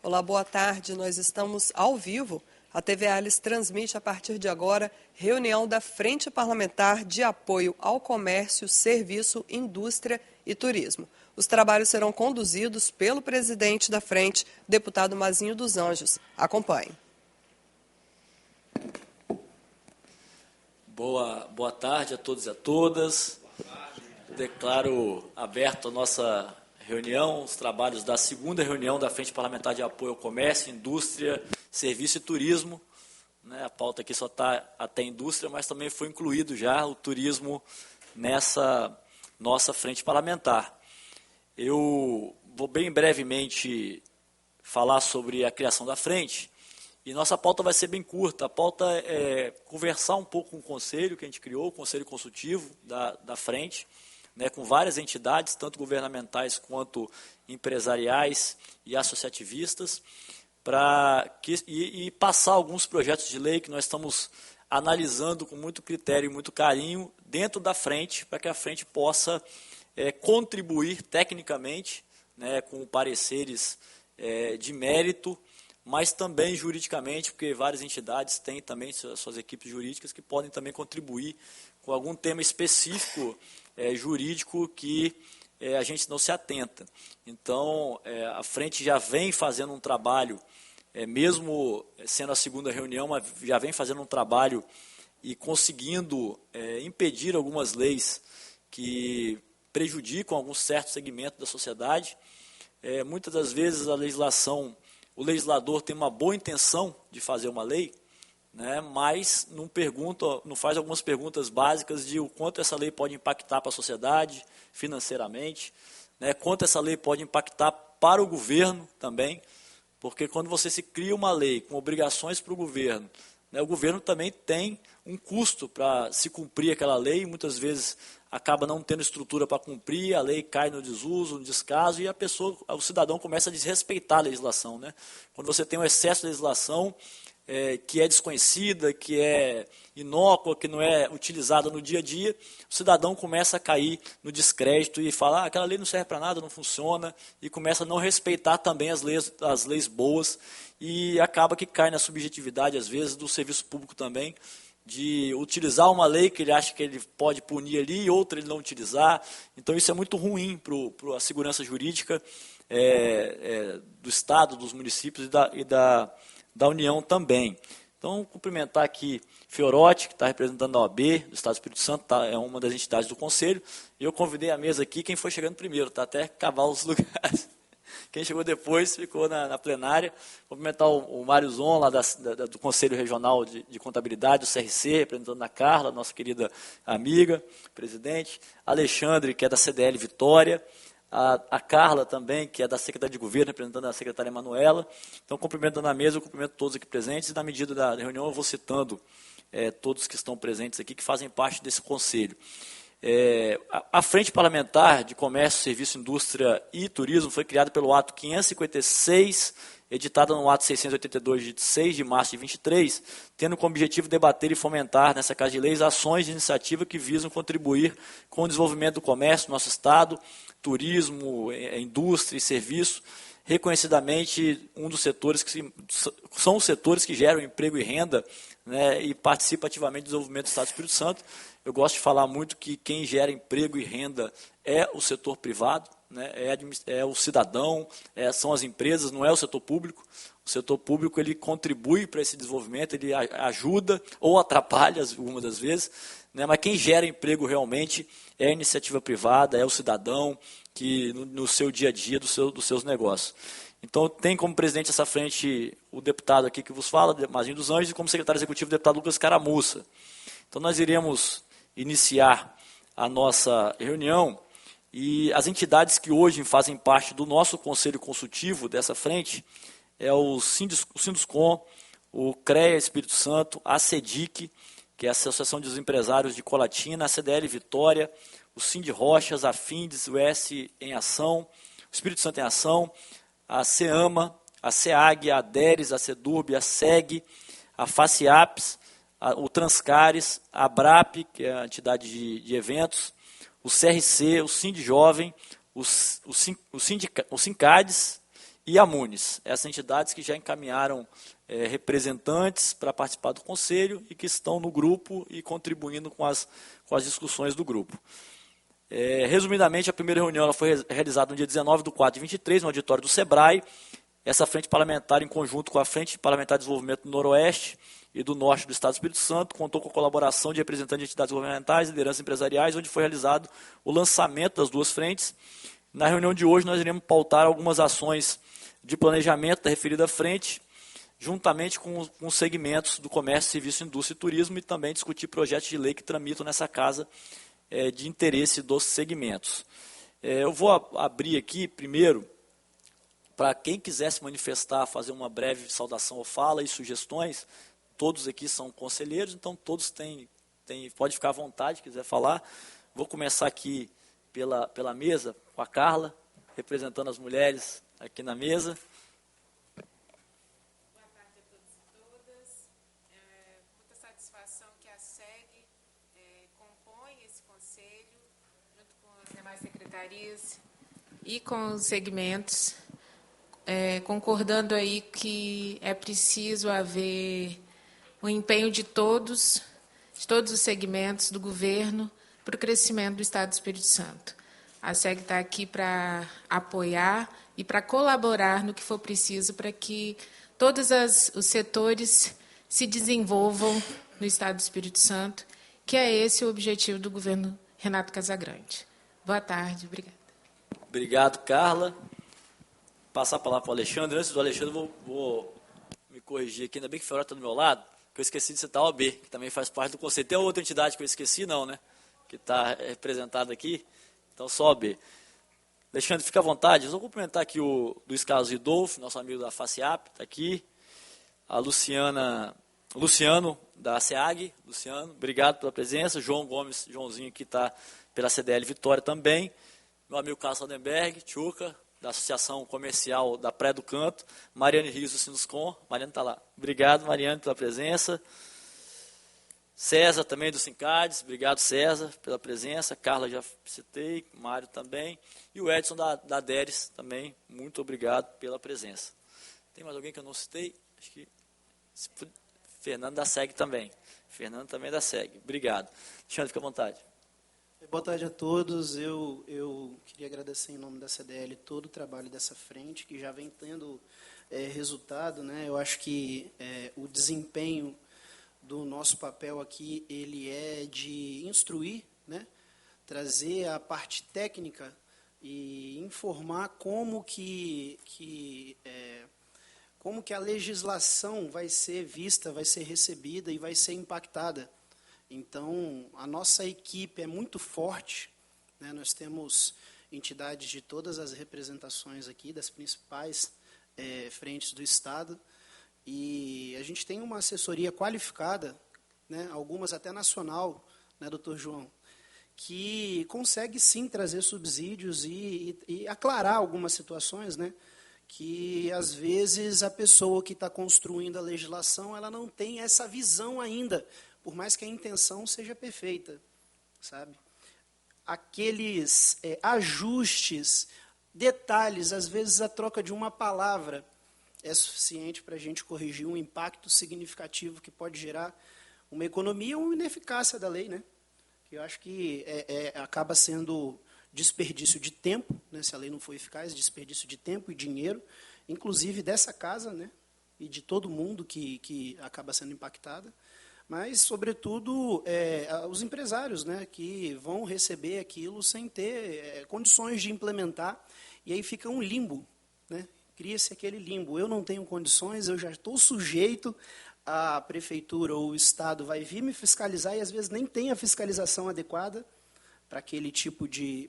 Olá, boa tarde. Nós estamos ao vivo. A TV Alice transmite a partir de agora reunião da Frente Parlamentar de Apoio ao Comércio, Serviço, Indústria e Turismo. Os trabalhos serão conduzidos pelo presidente da frente, deputado Mazinho dos Anjos. Acompanhe. Boa tarde a todos e a todas. Declaro aberto a nossa reunião, os trabalhos da segunda reunião da Frente Parlamentar de Apoio ao Comércio, Indústria, Serviço e Turismo. A pauta aqui só está até indústria, mas também foi incluído já o turismo nessa nossa frente parlamentar. Eu vou bem brevemente falar sobre a criação da frente, e nossa pauta vai ser bem curta. A pauta é conversar um pouco com o conselho que a gente criou, o conselho consultivo da frente, com várias entidades, tanto governamentais quanto empresariais e associativistas, e passar alguns projetos de lei que nós estamos analisando com muito critério e muito carinho dentro da frente, para que a frente possa contribuir tecnicamente, com pareceres de mérito, mas também juridicamente, porque várias entidades têm também suas equipes jurídicas que podem também contribuir com algum tema específico jurídico que a gente não se atenta. Então, a frente já vem fazendo um trabalho, mesmo sendo a segunda reunião, mas já vem fazendo um trabalho e conseguindo impedir algumas leis que prejudicam algum certo segmento da sociedade. Muitas das vezes o legislador tem uma boa intenção de fazer uma lei, mas não faz algumas perguntas básicas de o quanto essa lei pode impactar para a sociedade financeiramente, quanto essa lei pode impactar para o governo também, porque quando você se cria uma lei com obrigações para o governo também tem um custo para se cumprir aquela lei, e muitas vezes acaba não tendo estrutura para cumprir, a lei cai no desuso, no descaso, e o cidadão começa a desrespeitar a legislação. Quando você tem um excesso de legislação que é desconhecida, que é inócua, que não é utilizada no dia a dia, o cidadão começa a cair no descrédito e fala, aquela lei não serve para nada, não funciona, e começa a não respeitar também as leis boas, e acaba que cai na subjetividade, às vezes, do serviço público também, de utilizar uma lei que ele acha que ele pode punir ali e outra ele não utilizar. Então isso é muito ruim para a segurança jurídica do Estado, dos municípios e da União também. Então, cumprimentar aqui Fiorotti, que está representando a OAB do Estado do Espírito Santo, é uma das entidades do Conselho, e eu convidei a mesa aqui quem foi chegando primeiro, até cavar os lugares. Quem chegou depois ficou na plenária. Cumprimentar o Mário Zon, lá do Conselho Regional de Contabilidade, do CRC, representando a Carla, nossa querida amiga, presidente. Alexandre, que é da CDL Vitória. A Carla também, que é da Secretaria de Governo, representando a secretária Manuela. Então, cumprimentando a mesa, eu cumprimento todos aqui presentes, e na medida da reunião eu vou citando todos que estão presentes aqui, que fazem parte desse conselho. A Frente Parlamentar de Comércio, Serviço, Indústria e Turismo foi criada pelo ato 556, editada no ato 682, de 6 de março de 23, tendo como objetivo debater e fomentar, nessa Casa de Leis, ações de iniciativa que visam contribuir com o desenvolvimento do comércio no nosso Estado, turismo, indústria e serviço, reconhecidamente um dos setores são os setores que geram emprego e renda, e participa ativamente do desenvolvimento do Estado do Espírito Santo. Eu gosto de falar muito que quem gera emprego e renda é o setor privado, é o cidadão, são as empresas, não é o setor público. O setor público ele contribui para esse desenvolvimento, ele ajuda ou atrapalha algumas das vezes, mas quem gera emprego realmente é a iniciativa privada, é o cidadão que no seu dia a dia dos seus negócios. Então, tem como presidente dessa frente o deputado aqui que vos fala, Mazinho dos Anjos, e como secretário executivo o deputado Lucas Caramuça. Então, nós iremos iniciar a nossa reunião, e as entidades que hoje fazem parte do nosso conselho consultivo dessa frente é o Sinduscom, o CREA Espírito Santo, a CEDIC, que é a Associação dos Empresários de Colatina, a CDL Vitória, o Sind Rochas, a FINDES, o S em Ação, o Espírito Santo em Ação, a CEAMA, a SEAG, a ADERES, a CEDURB, a SEG, a FACIAPS, o Transcares, a ABRAP, que é a entidade de eventos, o CRC, o Sind Jovem, o Sincades e a Munis. Essas entidades que já encaminharam representantes para participar do Conselho e que estão no grupo e contribuindo com as discussões do grupo. Resumidamente, a primeira reunião ela foi realizada no dia 19/4/23, no auditório do SEBRAE. Essa frente parlamentar, em conjunto com a Frente Parlamentar de Desenvolvimento do Noroeste e do Norte do Estado do Espírito Santo, contou com a colaboração de representantes de entidades governamentais e lideranças empresariais, onde foi realizado o lançamento das duas frentes. Na reunião de hoje, nós iremos pautar algumas ações de planejamento da referida frente, juntamente com os segmentos do comércio, serviço, indústria e turismo, e também discutir projetos de lei que tramitam nessa casa de interesse dos segmentos. Eu vou abrir aqui, primeiro, para quem quiser se manifestar, fazer uma breve saudação ou fala e sugestões. Todos aqui são conselheiros, então todos pode ficar à vontade, quiser falar. Vou começar aqui pela mesa, com a Carla, representando as mulheres aqui na mesa. Boa tarde a todos e todas. Muita satisfação que a SEG compõe esse conselho, junto com as demais secretarias e com os segmentos, concordando aí que é preciso haver o empenho de todos os segmentos do governo para o crescimento do Estado do Espírito Santo. A SEG está aqui para apoiar e para colaborar no que for preciso para que todos os setores se desenvolvam no Estado do Espírito Santo, que é esse o objetivo do governo Renato Casagrande. Boa tarde, obrigada. Obrigado, Carla. Passar a palavra para o Alexandre. Antes do Alexandre, vou me corrigir aqui. Ainda bem que o Fiorotto está do meu lado, que eu esqueci de citar a OAB, que também faz parte do conselho. Tem outra entidade que eu esqueci, não, né? Que está representada aqui. Então, só a OAB. Alexandre, fica à vontade. Eu vou cumprimentar aqui o Luiz Carlos Ridolfo, nosso amigo da FACIAP, está aqui. A Luciano, da SEAG. Luciano, obrigado pela presença. João Gomes, Joãozinho, que está pela CDL Vitória também. Meu amigo Carlos Saldenberg, Tchuca, da Associação Comercial da Praia do Canto. Mariane Rios, do Sinuscom. Mariane está lá. Obrigado, Mariane, pela presença. César também, do Sincades. Obrigado, César, pela presença. Carla, já citei. Mário também. E o Edson, da DERES, também. Muito obrigado pela presença. Tem mais alguém que eu não citei? Acho que... Fernando da SEG também. Fernando também da SEG. Obrigado. Alexandre, fica à vontade. Boa tarde a todos. Eu queria agradecer em nome da CDL todo o trabalho dessa frente, que já vem tendo resultado, né? Eu acho que o desempenho do nosso papel aqui, ele é de instruir, né? Trazer a parte técnica e informar como que a legislação vai ser vista, vai ser recebida e vai ser impactada. Então, a nossa equipe é muito forte, né? Nós temos entidades de todas as representações aqui, das principais frentes do Estado, e a gente tem uma assessoria qualificada, né? Algumas até nacional, né, doutor João, que consegue sim trazer subsídios e aclarar algumas situações, né? Que às vezes a pessoa que está construindo a legislação, ela não tem essa visão ainda, por mais que a intenção seja perfeita, sabe? Aqueles ajustes, detalhes, às vezes a troca de uma palavra é suficiente para a gente corrigir um impacto significativo que pode gerar uma economia ou uma ineficácia da lei, né? Que eu acho que acaba sendo desperdício de tempo, né? Se a lei não for eficaz, desperdício de tempo e dinheiro, inclusive dessa casa, né? E de todo mundo que acaba sendo impactada. Mas, sobretudo, os empresários, né, que vão receber aquilo sem ter condições de implementar, e aí fica um limbo, né? Cria-se aquele limbo. Eu não tenho condições, eu já estou sujeito, a prefeitura ou o Estado vai vir me fiscalizar e, às vezes, nem tem a fiscalização adequada para aquele tipo de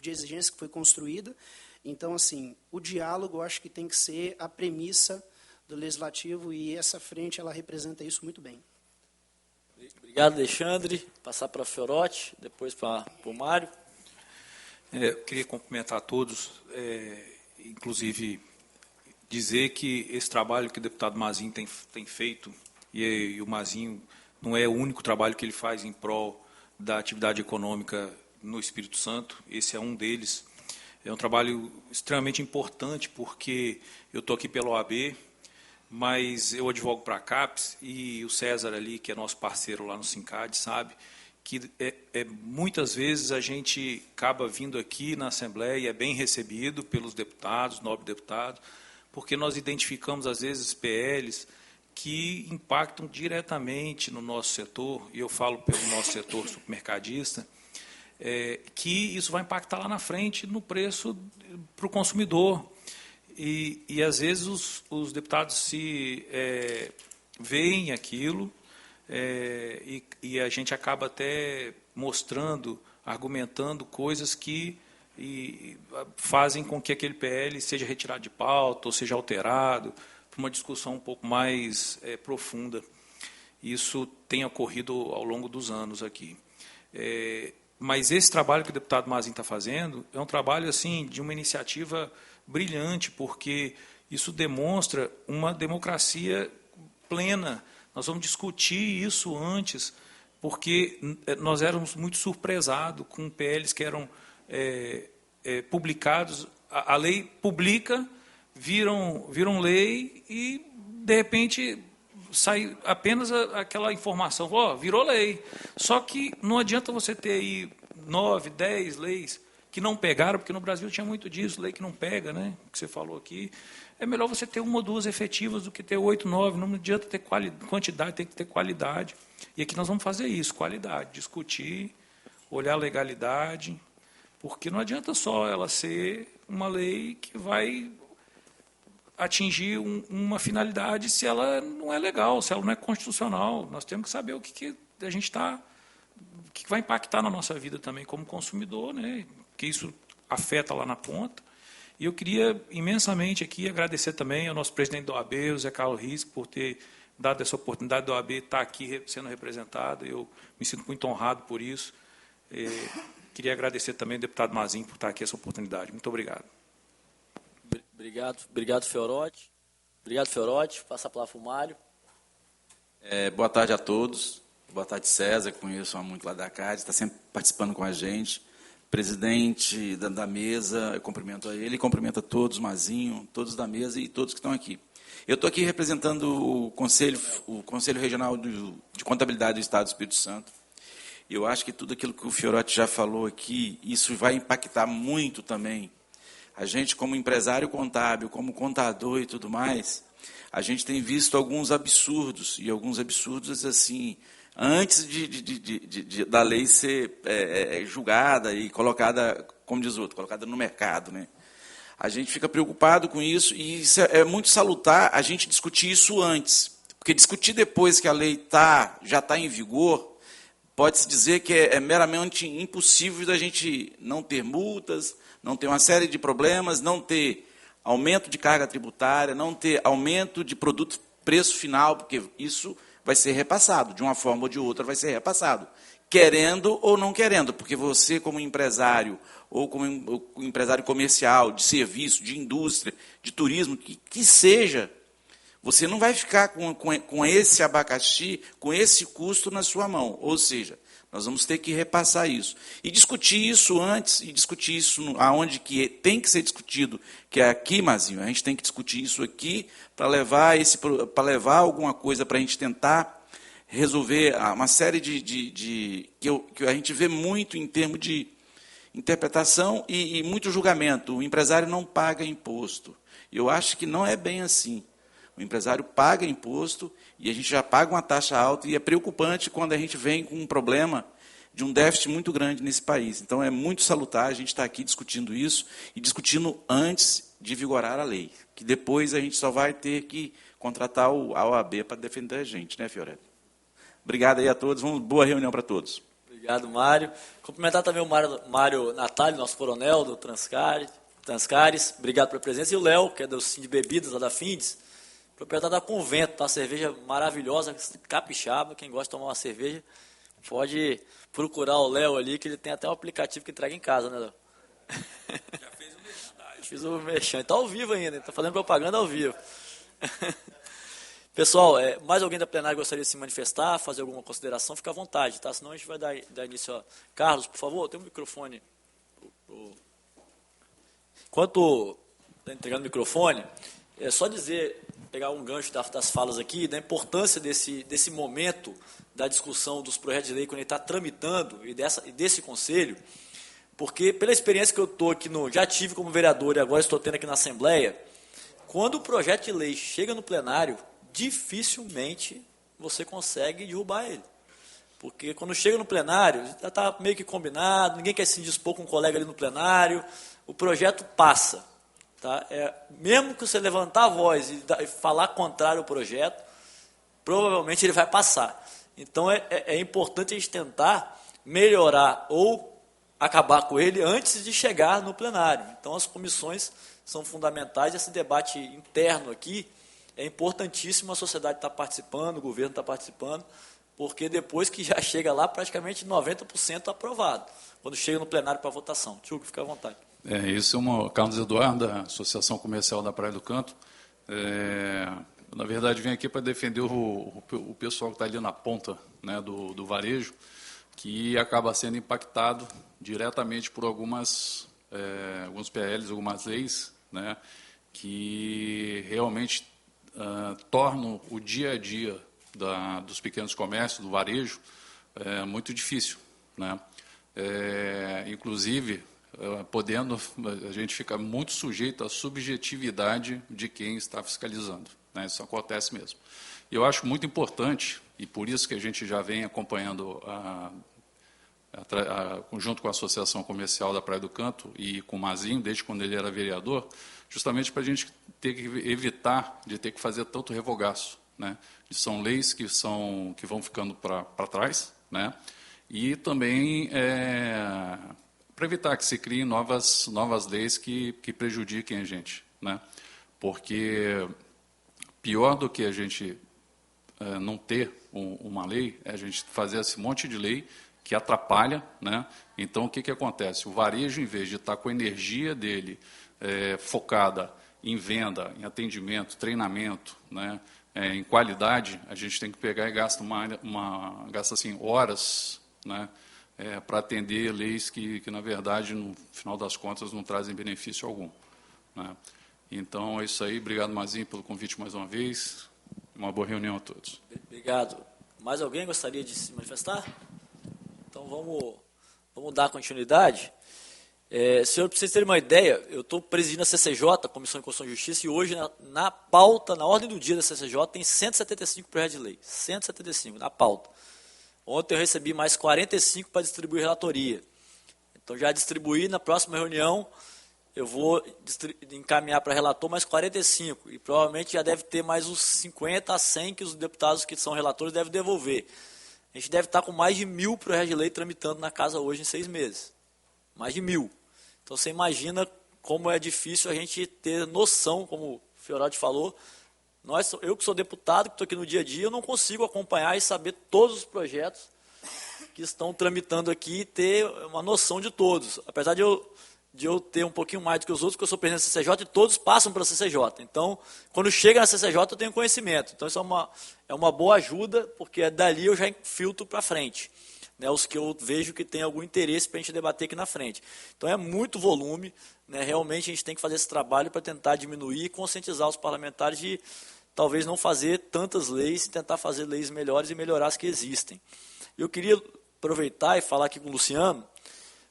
exigência que foi construída. Então, assim, o diálogo, eu acho que tem que ser a premissa do Legislativo, e essa frente ela representa isso muito bem. Obrigado, Alexandre. Passar para o Fiorotto, depois para o Mário. Eu queria cumprimentar a todos, inclusive dizer que esse trabalho que o deputado Mazinho tem feito, e o Mazinho não é o único trabalho que ele faz em prol da atividade econômica no Espírito Santo, esse é um deles. É um trabalho extremamente importante, porque eu estou aqui pela OAB, mas eu advogo para a CAPES, e o César ali, que é nosso parceiro lá no SINCAD, sabe que muitas vezes a gente acaba vindo aqui na Assembleia e é bem recebido pelos deputados, nobres deputados, porque nós identificamos, às vezes, PLs que impactam diretamente no nosso setor, e eu falo pelo nosso setor supermercadista, que isso vai impactar lá na frente no preço para o consumidor. E às vezes, os deputados se veem aquilo, e a gente acaba até mostrando, argumentando coisas que fazem com que aquele PL seja retirado de pauta ou seja alterado, para uma discussão um pouco mais profunda. Isso tem ocorrido ao longo dos anos aqui. Mas esse trabalho que o deputado Mazinho está fazendo é um trabalho assim, de uma iniciativa brilhante, porque isso demonstra uma democracia plena. Nós vamos discutir isso antes, porque nós éramos muito surpresados com PLs que eram publicados. A lei publica, viram lei e, de repente, sai apenas aquela informação, virou lei. Só que não adianta você ter aí 9, 10 leis que não pegaram, porque no Brasil tinha muito disso, lei que não pega, né? Que você falou aqui. É melhor você ter 1 ou 2 efetivas do que ter 8, 9. Não adianta ter quantidade, tem que ter qualidade. E aqui nós vamos fazer isso, qualidade, discutir, olhar a legalidade, porque não adianta só ela ser uma lei que vai atingir uma finalidade se ela não é legal, se ela não é constitucional. Nós temos que saber o que a gente está, o que vai impactar na nossa vida também como consumidor, né? Que isso afeta lá na ponta. E eu queria imensamente aqui agradecer também ao nosso presidente da OAB, o Zé Carlos Riz, por ter dado essa oportunidade da OAB estar aqui sendo representado. Eu me sinto muito honrado por isso. Queria agradecer também ao deputado Mazinho por estar aqui essa oportunidade. Muito obrigado. Obrigado, Fiorotti. Obrigado, Fiorotti. Passa a palavra para o Mário. Boa tarde a todos. Boa tarde, César, que conheço há muito lá da CAD, está sempre participando com a gente. Presidente da mesa, eu cumprimento a ele, cumprimento a todos, Mazinho, todos da mesa e todos que estão aqui. Eu estou aqui representando o Conselho Regional de Contabilidade do Estado do Espírito Santo. Eu acho que tudo aquilo que o Fiorotti já falou aqui, isso vai impactar muito também. A gente, como empresário contábil, como contador e tudo mais, a gente tem visto alguns absurdos, e alguns absurdos assim, antes da lei ser julgada e colocada, como diz o outro, colocada no mercado, né? A gente fica preocupado com isso, e isso é muito salutar a gente discutir isso antes, porque discutir depois que a lei já está em vigor, pode-se dizer que é meramente impossível da gente não ter multas, não ter uma série de problemas, não ter aumento de carga tributária, não ter aumento de produto preço final, porque isso vai ser repassado, de uma forma ou de outra vai ser repassado, querendo ou não querendo, porque você, como empresário, ou como empresário comercial, de serviço, de indústria, de turismo, que seja, você não vai ficar com esse abacaxi, com esse custo na sua mão, ou seja, nós vamos ter que repassar isso. E discutir isso antes, e discutir isso aonde que tem que ser discutido, que é aqui, Mazinho, a gente tem que discutir isso aqui para levar alguma coisa para a gente tentar resolver uma série que a gente vê muito em termos de interpretação e muito julgamento. O empresário não paga imposto. Eu acho que não é bem assim. O empresário paga imposto e a gente já paga uma taxa alta, e é preocupante quando a gente vem com um problema de um déficit muito grande nesse país. Então, é muito salutar a gente estar aqui discutindo isso e discutindo antes de vigorar a lei, que depois a gente só vai ter que contratar a OAB para defender a gente, né, Fioretti? Obrigado aí a todos, boa reunião para todos. Obrigado, Mário. Cumprimentar também o Mário Natália, nosso coronel do Transcares. Obrigado pela presença. E o Léo, que é do Sim de Bebidas, lá da Findes, proprietário da Convento, tá? Cerveja maravilhosa, capixaba. Quem gosta de tomar uma cerveja, pode procurar o Léo ali, que ele tem até um aplicativo que entrega em casa, né, Léo? Já fez o merchan. Fiz o merchan. Está ao vivo ainda, está fazendo propaganda ao vivo. Pessoal, mais alguém da plenária gostaria de se manifestar, fazer alguma consideração? Fica à vontade, tá? Senão a gente vai dar início a... Carlos, por favor, tem um microfone. Enquanto está entregando o microfone, é só dizer, pegar um gancho das falas aqui, da importância desse momento da discussão dos projetos de lei quando ele está tramitando e desse conselho, porque pela experiência que eu estou aqui, já tive como vereador e agora estou tendo aqui na Assembleia, quando o projeto de lei chega no plenário, dificilmente você consegue derrubar ele. Porque quando chega no plenário, já está meio que combinado, ninguém quer se indispor com um colega ali no plenário, o projeto passa. Tá? Mesmo que você levantar a voz e falar contrário ao projeto, provavelmente ele vai passar. Então é importante a gente tentar melhorar ou acabar com ele antes de chegar no plenário. Então as comissões são fundamentais, esse debate interno aqui é importantíssimo, a sociedade está participando, o governo está participando, porque depois que já chega lá, praticamente 90% aprovado, quando chega no plenário para votação. Tio, fica à vontade. Esse é o Carlos Eduardo, da Associação Comercial da Praia do Canto. Na verdade, vim aqui para defender o pessoal que está ali na ponta, né, do varejo, que acaba sendo impactado diretamente por alguns PLs, algumas leis, né, que realmente tornam o dia a dia dos pequenos comércios, do varejo, muito difícil, né? Inclusive, a gente fica muito sujeito à subjetividade de quem está fiscalizando, né? Isso acontece mesmo. E eu acho muito importante, e por isso que a gente já vem acompanhando junto com a Associação Comercial da Praia do Canto e com o Mazinho, desde quando ele era vereador, justamente para a gente ter que evitar de ter que fazer tanto revogaço, né? São leis que vão ficando para trás, né? E também para evitar que se criem novas leis que prejudiquem a gente, né? Porque pior do que a gente não ter uma lei é a gente fazer esse monte de lei que atrapalha, né? Então, o que acontece? O varejo, em vez de estar com a energia dele focada em venda, em atendimento, treinamento, né, em qualidade, a gente tem que pegar e gasta assim, horas, né, para atender leis que, na verdade, no final das contas, não trazem benefício algum, né? Então, é isso aí. Obrigado, Mazinho, pelo convite mais uma vez. Uma boa reunião a todos. Obrigado. Mais alguém gostaria de se manifestar? Então, vamos dar continuidade. Senhor, para vocês terem uma ideia, eu estou presidindo a CCJ, a Comissão de Constituição e Justiça, e hoje na pauta, na ordem do dia da CCJ, tem 175 projetos de lei. 175 na pauta. Ontem eu recebi mais 45 para distribuir relatoria. Então, já distribuí, na próxima reunião, eu vou encaminhar para relator mais 45. E provavelmente já deve ter mais uns 50 a 100 que os deputados que são relatores devem devolver. A gente deve estar com mais de 1.000 projetos de lei tramitando na casa hoje em 6 meses. Mais de 1.000. Então, você imagina como é difícil a gente ter noção, como o Fiorati falou. Eu que sou deputado, que estou aqui no dia a dia, eu não consigo acompanhar e saber todos os projetos que estão tramitando aqui e ter uma noção de todos. Apesar de eu ter um pouquinho mais do que os outros, porque eu sou presidente da CCJ e todos passam pela CCJ. Então, quando chega na CCJ, eu tenho conhecimento. Então, isso é uma boa ajuda, porque dali eu já filtro para frente, né, os que eu vejo que tem algum interesse para a gente debater aqui na frente. Então, é muito volume, né, realmente a gente tem que fazer esse trabalho para tentar diminuir e conscientizar os parlamentares de talvez não fazer tantas leis e tentar fazer leis melhores e melhorar as que existem. Eu queria aproveitar e falar aqui com o Luciano,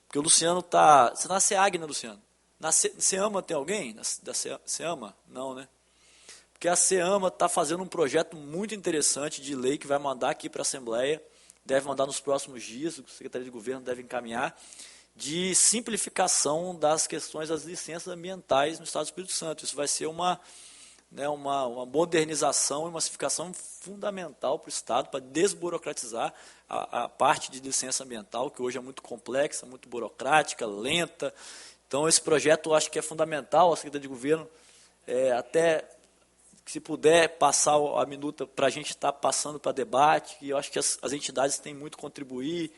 porque o Luciano está... Você está na SEAG, né, Luciano? Na SEAMA tem alguém? Da SEAMA? Não, né? Porque a SEAMA está fazendo um projeto muito interessante de lei que vai mandar aqui para a Assembleia, deve mandar nos próximos dias, o Secretaria de Governo deve encaminhar, de simplificação das questões das licenças ambientais no Estado do Espírito Santo. Isso vai ser uma modernização e uma simplificação fundamental para o Estado, para desburocratizar a parte de licença ambiental, que hoje é muito complexa, muito burocrática, lenta. Então, esse projeto eu acho que é fundamental, a Secretaria de Governo, até que se puder passar a minuta para a gente estar passando para debate, e eu acho que as entidades têm muito a contribuir.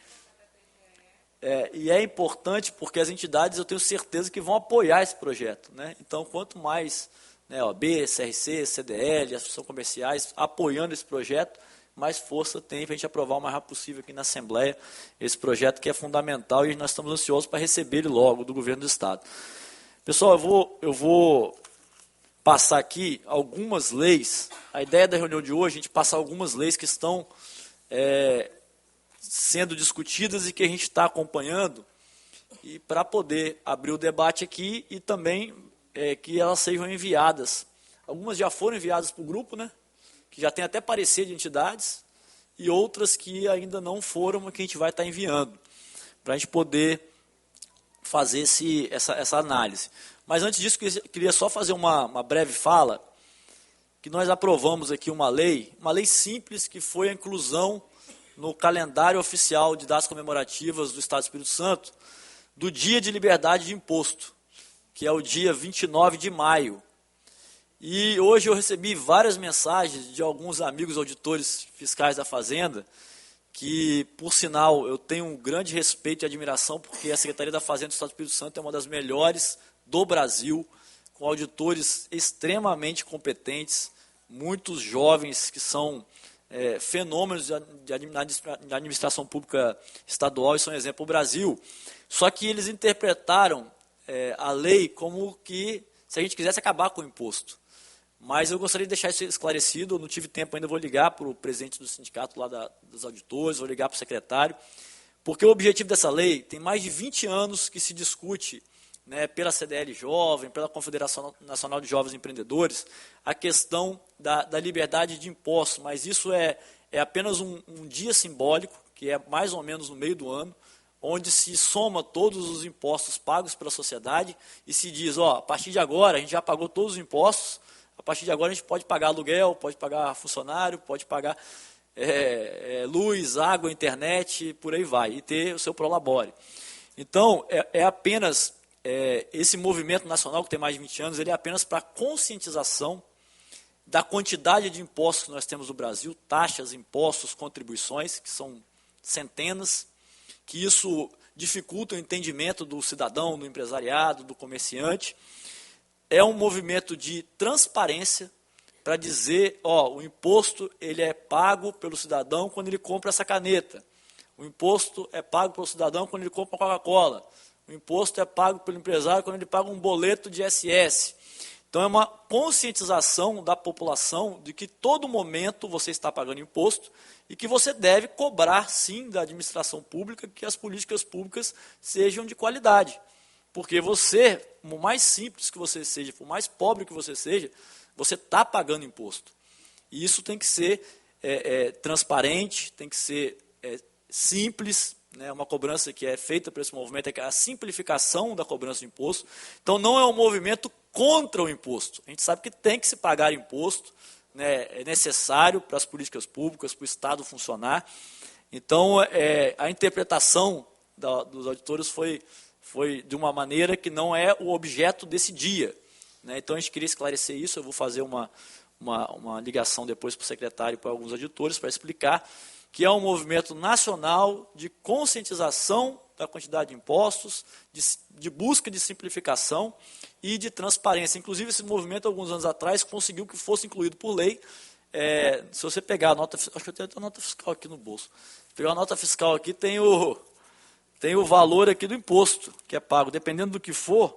E é importante porque as entidades, eu tenho certeza que vão apoiar esse projeto, né? Então, quanto mais, né, OAB, CRC, CDL, associações comerciais apoiando esse projeto, mais força tem para a gente aprovar o mais rápido possível aqui na Assembleia esse projeto que é fundamental e nós estamos ansiosos para receber ele logo do Governo do Estado. Pessoal, eu vou passar aqui algumas leis. A ideia da reunião de hoje é a gente passar algumas leis que estão sendo discutidas e que a gente está acompanhando, e para poder abrir o debate aqui e também que elas sejam enviadas. Algumas já foram enviadas para o grupo, né, que já tem até parecer de entidades, e outras que ainda não foram, mas que a gente vai estar enviando, para a gente poder fazer essa análise. Mas antes disso, eu queria só fazer uma breve fala, que nós aprovamos aqui uma lei simples, que foi a inclusão no calendário oficial de datas comemorativas do Estado do Espírito Santo, do Dia de Liberdade de Imposto, que é o dia 29 de maio. E hoje eu recebi várias mensagens de alguns amigos auditores fiscais da Fazenda, que, por sinal, eu tenho um grande respeito e admiração, porque a Secretaria da Fazenda do Estado do Espírito Santo é uma das melhores do Brasil, com auditores extremamente competentes, muitos jovens que são fenômenos de administração pública estadual e são exemplo para o Brasil. Só que eles interpretaram a lei como que, se a gente quisesse acabar com o imposto. Mas eu gostaria de deixar isso esclarecido, eu não tive tempo ainda, vou ligar para o presidente do sindicato lá dos auditores, vou ligar para o secretário, porque o objetivo dessa lei tem mais de 20 anos que se discute, né, pela CDL Jovem, pela Confederação Nacional de Jovens Empreendedores, a questão da liberdade de impostos, mas isso é apenas um dia simbólico, que é mais ou menos no meio do ano, onde se soma todos os impostos pagos pela sociedade e se diz, a partir de agora a gente já pagou todos os impostos, a partir de agora a gente pode pagar aluguel, pode pagar funcionário, pode pagar luz, água, internet, por aí vai, e ter o seu prolabore. Então, apenas esse movimento nacional, que tem mais de 20 anos, ele é apenas para conscientização da quantidade de impostos que nós temos no Brasil, taxas, impostos, contribuições, que são centenas, que isso dificulta o entendimento do cidadão, do empresariado, do comerciante. É um movimento de transparência para dizer, o imposto ele é pago pelo cidadão quando ele compra essa caneta. O imposto é pago pelo cidadão quando ele compra Coca-Cola. O imposto é pago pelo empresário quando ele paga um boleto de ISS. Então é uma conscientização da população de que todo momento você está pagando imposto e que você deve cobrar, sim, da administração pública que as políticas públicas sejam de qualidade. Porque você, por mais simples que você seja, por mais pobre que você seja, você está pagando imposto. E isso tem que ser transparente, tem que ser simples, né? Uma cobrança que é feita por esse movimento é a simplificação da cobrança de imposto. Então não é um movimento contra o imposto. A gente sabe que tem que se pagar imposto, né? É necessário para as políticas públicas, para o Estado funcionar. Então a interpretação dos auditores foi de uma maneira que não é o objeto desse dia, né? Então a gente queria esclarecer isso, eu vou fazer uma ligação depois para o secretário e para alguns auditores para explicar que é um movimento nacional de conscientização da quantidade de impostos, de busca de simplificação e de transparência. Inclusive esse movimento, alguns anos atrás, conseguiu que fosse incluído por lei. Se você pegar a nota, acho que eu tenho a nota fiscal aqui no bolso, pegar a nota fiscal aqui, tem o valor aqui do imposto que é pago, dependendo do que for,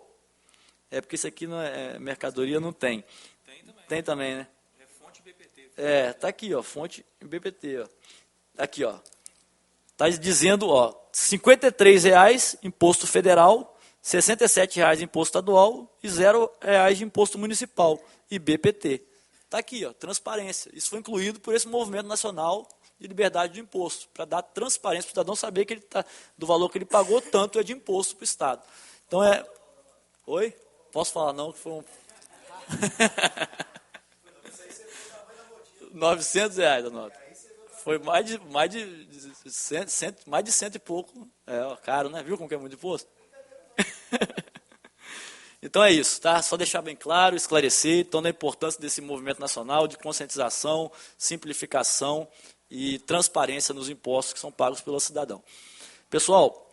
porque isso aqui não mercadoria, não tem. Tem também, né? É fonte BPT. Tá aqui, fonte BPT, Aqui, tá dizendo, R$ 53,00 imposto federal, R$ 67,00 imposto estadual e R$ 0,00 de imposto municipal e BPT. Tá aqui, transparência. Isso foi incluído por esse movimento nacional de liberdade de imposto, para dar transparência para o cidadão saber que ele do valor que ele pagou, tanto é de imposto para o Estado. Então Oi? Posso falar não, que foi um... R$900 a nota. Foi mais de cento e pouco. Caro, né? Viu como que é muito imposto? Então é isso, tá? Só deixar bem claro, esclarecer, então, da importância desse movimento nacional de conscientização, simplificação e transparência nos impostos que são pagos pelo cidadão. Pessoal,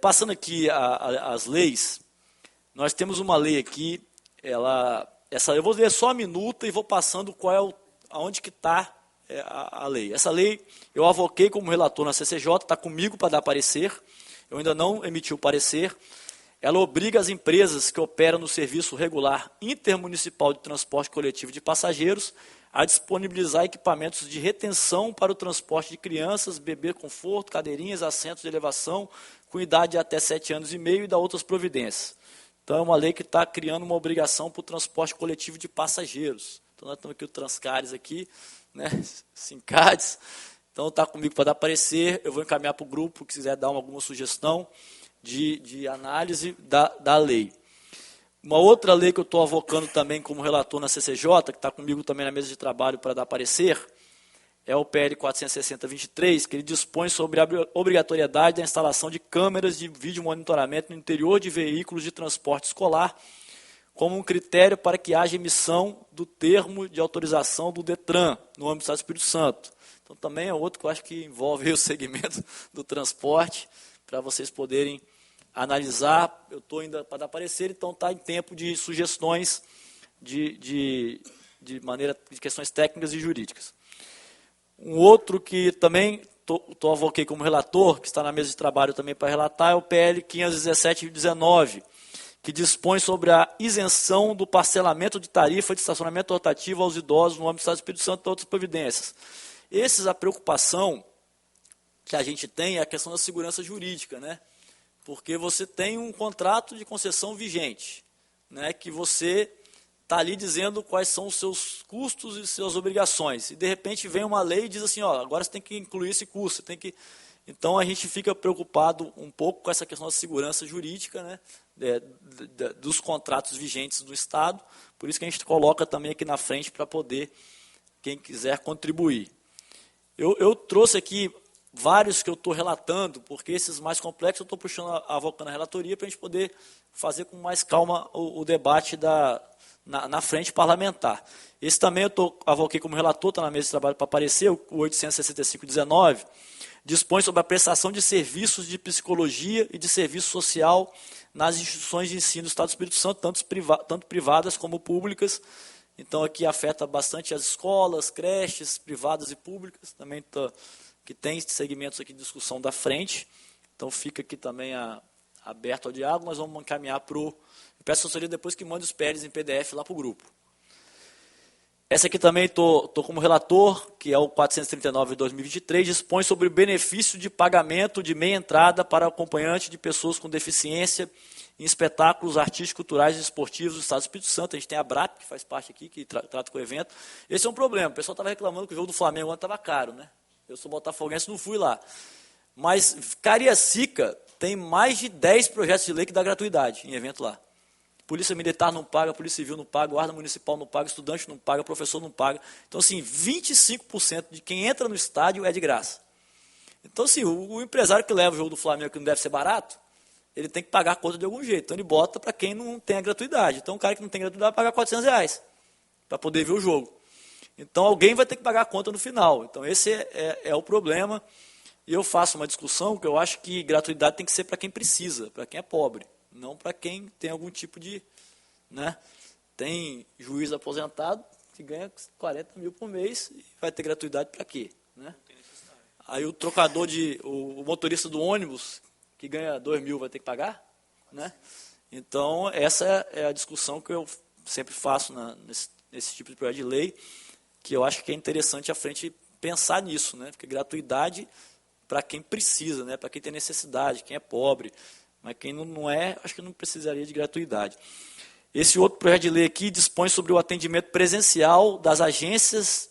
passando aqui as leis, nós temos uma lei aqui, eu vou ler só a minuta e vou passando aonde que está a lei. Essa lei eu avoquei como relator na CCJ, está comigo para dar parecer, eu ainda não emiti o parecer. ela obriga as empresas que operam no serviço regular intermunicipal de transporte coletivo de passageiros a disponibilizar equipamentos de retenção para o transporte de crianças, bebê conforto, cadeirinhas, assentos de elevação, com idade de até 7 anos e meio e da outras providências. Então, é uma lei que está criando uma obrigação para o transporte coletivo de passageiros. Então, nós estamos aqui o Transcares aqui, né, Sincades. Então, está comigo para dar parecer, eu vou encaminhar para o grupo, que quiser dar alguma sugestão de análise da lei. Uma outra lei que eu estou avocando também como relator na CCJ, que está comigo também na mesa de trabalho para dar parecer, é o PL 460-23, que ele dispõe sobre a obrigatoriedade da instalação de câmeras de vídeo monitoramento no interior de veículos de transporte escolar, como um critério para que haja emissão do termo de autorização do DETRAN, no âmbito do Estado do Espírito Santo. Então, também é outro que eu acho que envolve o segmento do transporte, para vocês poderem analisar. Eu estou ainda para dar parecer, então está em tempo de sugestões de questões técnicas e jurídicas. Um outro que também avoquei como relator, que está na mesa de trabalho também para relatar, é o PL 517-19, que dispõe sobre a isenção do parcelamento de tarifa de estacionamento rotativo aos idosos no âmbito do Estado do Espírito Santo e outras providências. A preocupação que a gente tem é a questão da segurança jurídica, né? Porque você tem um contrato de concessão vigente, né, que você está ali dizendo quais são os seus custos e suas obrigações. E, de repente, vem uma lei e diz assim, ó, agora você tem que incluir esse custo. Você tem que... Então, a gente fica preocupado um pouco com essa questão da segurança jurídica, né, dos contratos vigentes do Estado. Por isso que a gente coloca também aqui na frente para poder, quem quiser, contribuir. Eu trouxe aqui vários que eu estou relatando, porque esses mais complexos eu estou puxando, avocando a relatoria para a gente poder fazer com mais calma o debate na frente parlamentar. Esse também eu avoquei como relator, está na mesa de trabalho para aparecer, o 865-19, dispõe sobre a prestação de serviços de psicologia e de serviço social nas instituições de ensino do Estado do Espírito Santo, tanto privadas como públicas. Então, aqui afeta bastante as escolas, creches, privadas e públicas, também que tem segmentos aqui de discussão da frente. Então, fica aqui também aberto ao diálogo. Nós vamos encaminhar para o... Peço a assessoria depois que mande os PLs em PDF lá para o grupo. Essa aqui também estou como relator, que é o 439 de 2023, dispõe sobre o benefício de pagamento de meia entrada para acompanhante de pessoas com deficiência em espetáculos artísticos, culturais e esportivos do Estado do Espírito Santo. A gente tem a BRAP, que faz parte aqui, que trata com o evento. Esse é um problema. O pessoal estava reclamando que o jogo do Flamengo ontem estava caro, né? Eu sou botafoguense, não fui lá. Mas Cariacica tem mais de 10 projetos de lei que dá gratuidade em evento lá. Polícia Militar não paga, Polícia Civil não paga, Guarda Municipal não paga, estudante não paga, professor não paga. Então, assim, 25% de quem entra no estádio é de graça. Então, assim, o empresário que leva o jogo do Flamengo, que não deve ser barato, ele tem que pagar a conta de algum jeito. Então, ele bota para quem não tem a gratuidade. Então, o cara que não tem gratuidade vai pagar R$400 para poder ver o jogo. Então, alguém vai ter que pagar a conta no final. Então, esse é o problema. E eu faço uma discussão que eu acho que gratuidade tem que ser para quem precisa, para quem é pobre, não para quem tem algum tipo de... Né? Tem juiz aposentado que ganha 40 mil por mês e vai ter gratuidade para quê? Né? Aí o trocador, o motorista do ônibus, que ganha 2 mil, vai ter que pagar? Né? Então, essa é a discussão que eu sempre faço nesse tipo de projeto de lei, que eu acho que é interessante a frente pensar nisso, né? Porque gratuidade para quem precisa, né? Para quem tem necessidade, quem é pobre, mas quem não é, acho que não precisaria de gratuidade. Esse outro projeto de lei aqui dispõe sobre o atendimento presencial nas agências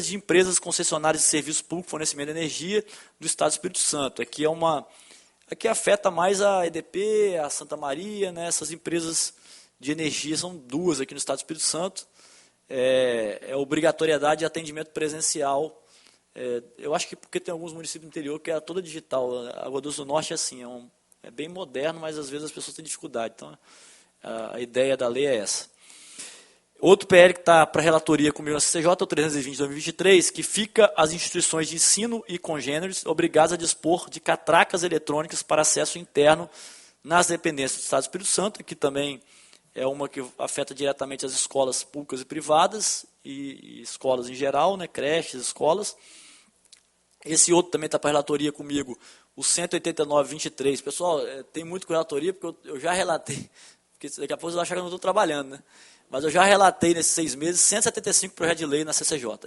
de empresas concessionárias de serviço público, fornecimento de energia do Estado do Espírito Santo. Aqui afeta mais a EDP, a Santa Maria, né? Essas empresas de energia, são 2 aqui no Estado do Espírito Santo. É obrigatoriedade de atendimento presencial. Eu acho que porque tem alguns municípios do interior que é toda digital. A Água Doce do Norte é assim, é bem moderno, mas às vezes as pessoas têm dificuldade. Então, a ideia da lei é essa. Outro PL que está para relatoria comigo na CCJ, é o 320 de 2023, que fica as instituições de ensino e congêneres obrigadas a dispor de catracas eletrônicas para acesso interno nas dependências do Estado do Espírito Santo. Aqui também é uma que afeta diretamente as escolas públicas e privadas, e escolas em geral, né, creches, escolas. Esse outro também está para relatoria comigo, o 189-23. Pessoal, tem muito com relatoria, porque eu já relatei, porque daqui a pouco vocês vão achar que eu não estou trabalhando, né? Mas eu já relatei nesses 6 meses 175 projetos de lei na CCJ,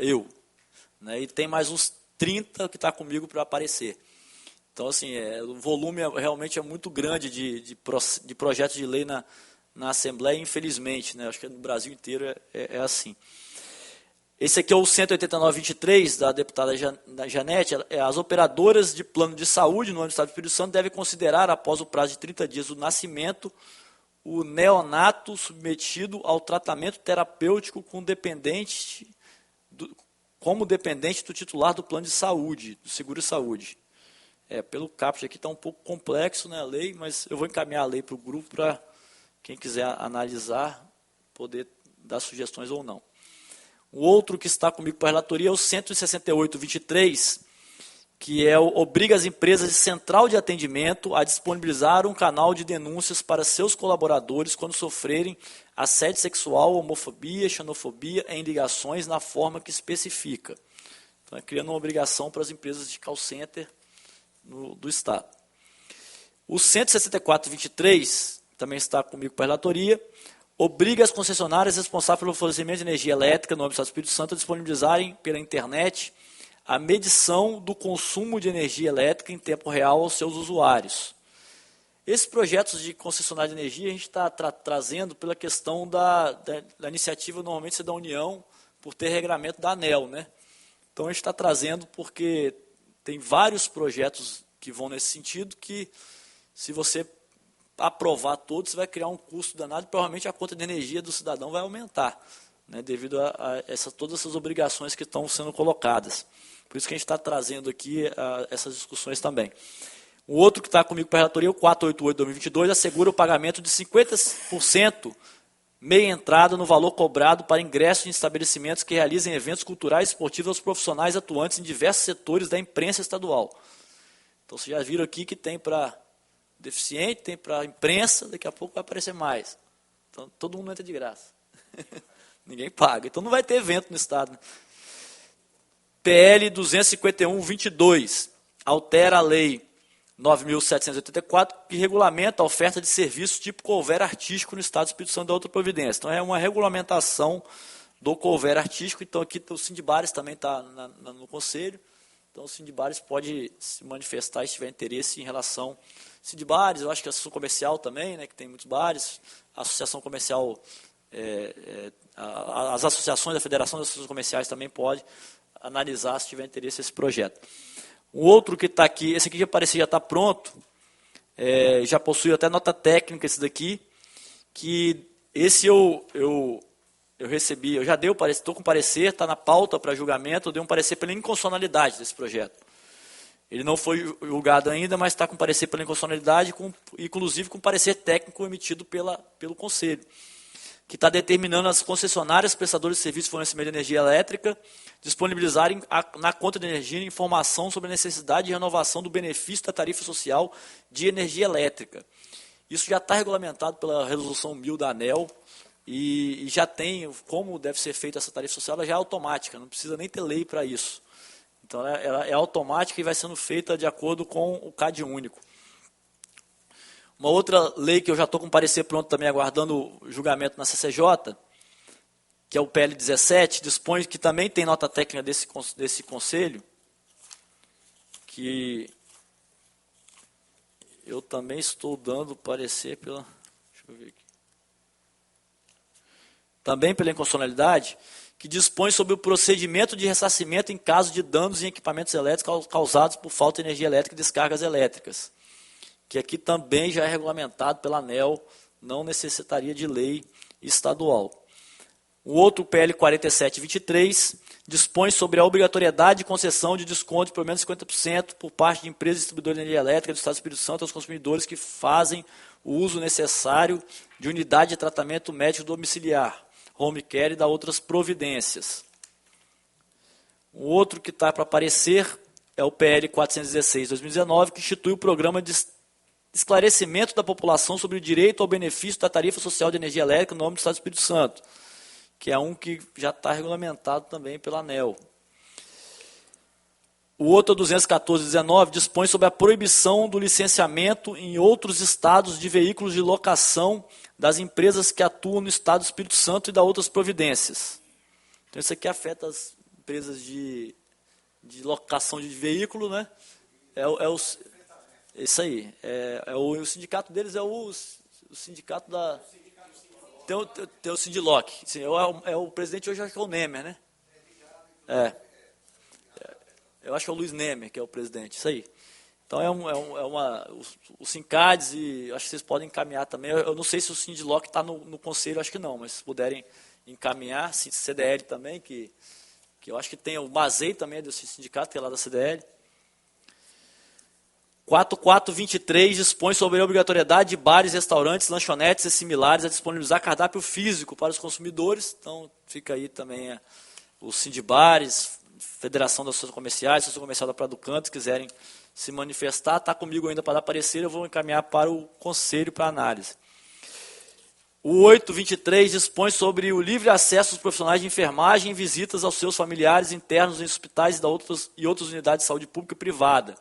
né? E tem mais uns 30 que está comigo para aparecer. Então, assim, o volume realmente é muito grande de projetos de lei na Assembleia, infelizmente, né? Acho que no Brasil inteiro é assim. Esse aqui é o 189-23 da deputada Janete. As operadoras de plano de saúde no âmbito do Estado do Espírito Santo devem considerar, após o prazo de 30 dias do nascimento, o neonato submetido ao tratamento terapêutico como dependente do titular do plano de saúde, do seguro-saúde. Pelo caput aqui está um pouco complexo, né, a lei, mas eu vou encaminhar a lei para o grupo para quem quiser analisar, poder dar sugestões ou não. O outro que está comigo para a relatoria é o 168-23, que obriga as empresas de central de atendimento a disponibilizar um canal de denúncias para seus colaboradores quando sofrerem assédio sexual, homofobia, xenofobia em ligações na forma que especifica. Então, criando uma obrigação para as empresas de call center do Estado. O 164-23, também está comigo para a relatoria, obriga as concessionárias responsáveis pelo fornecimento de energia elétrica no âmbito do Estado do Espírito Santo a disponibilizarem pela internet a medição do consumo de energia elétrica em tempo real aos seus usuários. Esses projetos de concessionária de energia a gente está trazendo pela questão da iniciativa, normalmente da União, por ter regramento da ANEEL, né? Então a gente está trazendo porque tem vários projetos que vão nesse sentido que, se você aprovar todos, você vai criar um custo danado e provavelmente a conta de energia do cidadão vai aumentar, né, devido a todas essas obrigações que estão sendo colocadas. Por isso que a gente está trazendo aqui essas discussões também. O outro que está comigo para a relatoria, o 488-2022, assegura o pagamento de 50% meia entrada no valor cobrado para ingresso em estabelecimentos que realizem eventos culturais e esportivos aos profissionais atuantes em diversos setores da imprensa estadual. Então, vocês já viram aqui que tem para deficiente, tem para imprensa, daqui a pouco vai aparecer mais. Então, todo mundo entra de graça. Ninguém paga. Então, não vai ter evento no Estado. PL 251-22 altera a Lei 9.784, que regulamenta a oferta de serviços tipo couvert artístico no Estado do Espírito Santo da outra providência. Então, é uma regulamentação do couvert artístico. Então, aqui o Sindibares também está no Conselho. Então, o Sindibares pode se manifestar se tiver interesse em relação... Sindibares, eu acho que a Associação Comercial também, né, que tem muitos bares, a Associação Comercial, as associações da Federação das Associações Comerciais também pode analisar se tiver interesse nesse projeto. O outro que está aqui, esse aqui já parecia já está pronto, já possui até nota técnica esse daqui, que esse eu recebi, eu já dei o parecer, estou com parecer, está na pauta para julgamento, eu dei um parecer pela inconstitucionalidade desse projeto. Ele não foi julgado ainda, mas está com parecer pela inconstitucionalidade, inclusive com parecer técnico emitido pelo Conselho, que está determinando as concessionárias prestadoras de serviços de fornecimento de energia elétrica disponibilizarem na conta de energia informação sobre a necessidade de renovação do benefício da tarifa social de energia elétrica. Isso já está regulamentado pela Resolução 1000 da ANEEL e já tem, como deve ser feita essa tarifa social, ela já é automática, não precisa nem ter lei para isso. Então, ela é automática e vai sendo feita de acordo com o CAD único. Uma outra lei que eu já estou com parecer pronto também, aguardando o julgamento na CCJ, que é o PL 17, dispõe que também tem nota técnica desse conselho, que eu também estou dando parecer pela... Deixa eu ver aqui. Também pela inconstitucionalidade, que dispõe sobre o procedimento de ressarcimento em caso de danos em equipamentos elétricos causados por falta de energia elétrica e descargas elétricas, que aqui também já é regulamentado pela ANEEL, não necessitaria de lei estadual. O outro PL 47-23 dispõe sobre a obrigatoriedade de concessão de desconto de pelo menos 50% por parte de empresas distribuidoras de energia elétrica do Estado do Espírito Santo aos consumidores que fazem o uso necessário de unidade de tratamento médico domiciliar, home care e da outras providências. O outro que está para aparecer é o PL 416-2019, que institui o programa de esclarecimento da população sobre o direito ao benefício da tarifa social de energia elétrica no âmbito do Estado do Espírito Santo, que é um que já está regulamentado também pela ANEEL. O outro, 214/19, dispõe sobre a proibição do licenciamento em outros estados de veículos de locação das empresas que atuam no estado do Espírito Santo e da outras providências. Então, isso aqui afeta as empresas de locação de veículo, né? Isso aí. O sindicato deles é o sindicato da... Tem o Sindiloc. O presidente hoje acho que é o Nemer, né? Eu acho que é o Luiz Nemer, que é o presidente. Isso aí. Então, os Sincades, e acho que vocês podem encaminhar também. Eu não sei se o Sindiloc está no conselho, acho que não, mas se puderem encaminhar, CDL também, que eu acho que tem o Mazei também, desse sindicato, que é lá da CDL. 4423 dispõe sobre a obrigatoriedade de bares, restaurantes, lanchonetes e similares a disponibilizar cardápio físico para os consumidores. Então, fica aí também o Sindibares, Federação das Associações Comerciais, Associação Comercial da Praia do Canto, se quiserem se manifestar, está comigo ainda para dar parecer, eu vou encaminhar para o Conselho para análise. O 823 dispõe sobre o livre acesso dos profissionais de enfermagem em visitas aos seus familiares internos em hospitais e outras unidades de saúde pública e privada.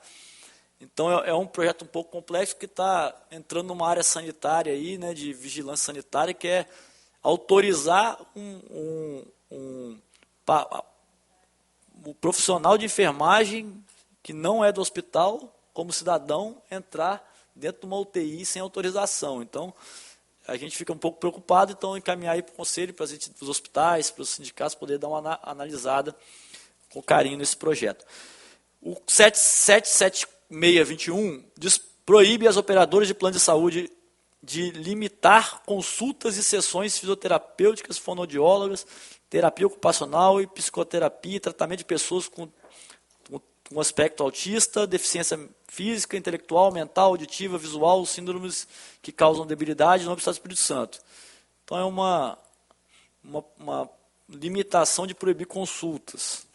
Então, é um projeto um pouco complexo que está entrando numa área sanitária, aí, né, de vigilância sanitária, que é autorizar o profissional de enfermagem que não é do hospital, como cidadão, entrar dentro de uma UTI sem autorização. Então, a gente fica um pouco preocupado, então encaminhar aí para o conselho, para os hospitais, para os sindicatos poderem dar uma analisada com carinho nesse projeto. O 77621 proíbe as operadoras de plano de saúde de limitar consultas e sessões fisioterapêuticas, fonoaudiólogas, terapia ocupacional e psicoterapia e tratamento de pessoas com aspecto autista, deficiência física, intelectual, mental, auditiva, visual, síndromes que causam debilidade no âmbito do Espírito Santo. Então, é uma limitação de proibir consultas,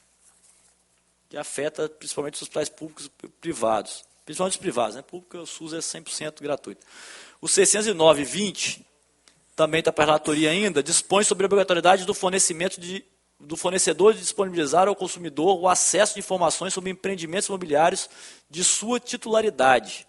que afeta principalmente os hospitais públicos e privados. Principalmente os privados, né? Público, o SUS é 100% gratuito. O 609/20, também está para a relatoria ainda, dispõe sobre a obrigatoriedade do fornecedor de disponibilizar ao consumidor o acesso de informações sobre empreendimentos imobiliários de sua titularidade.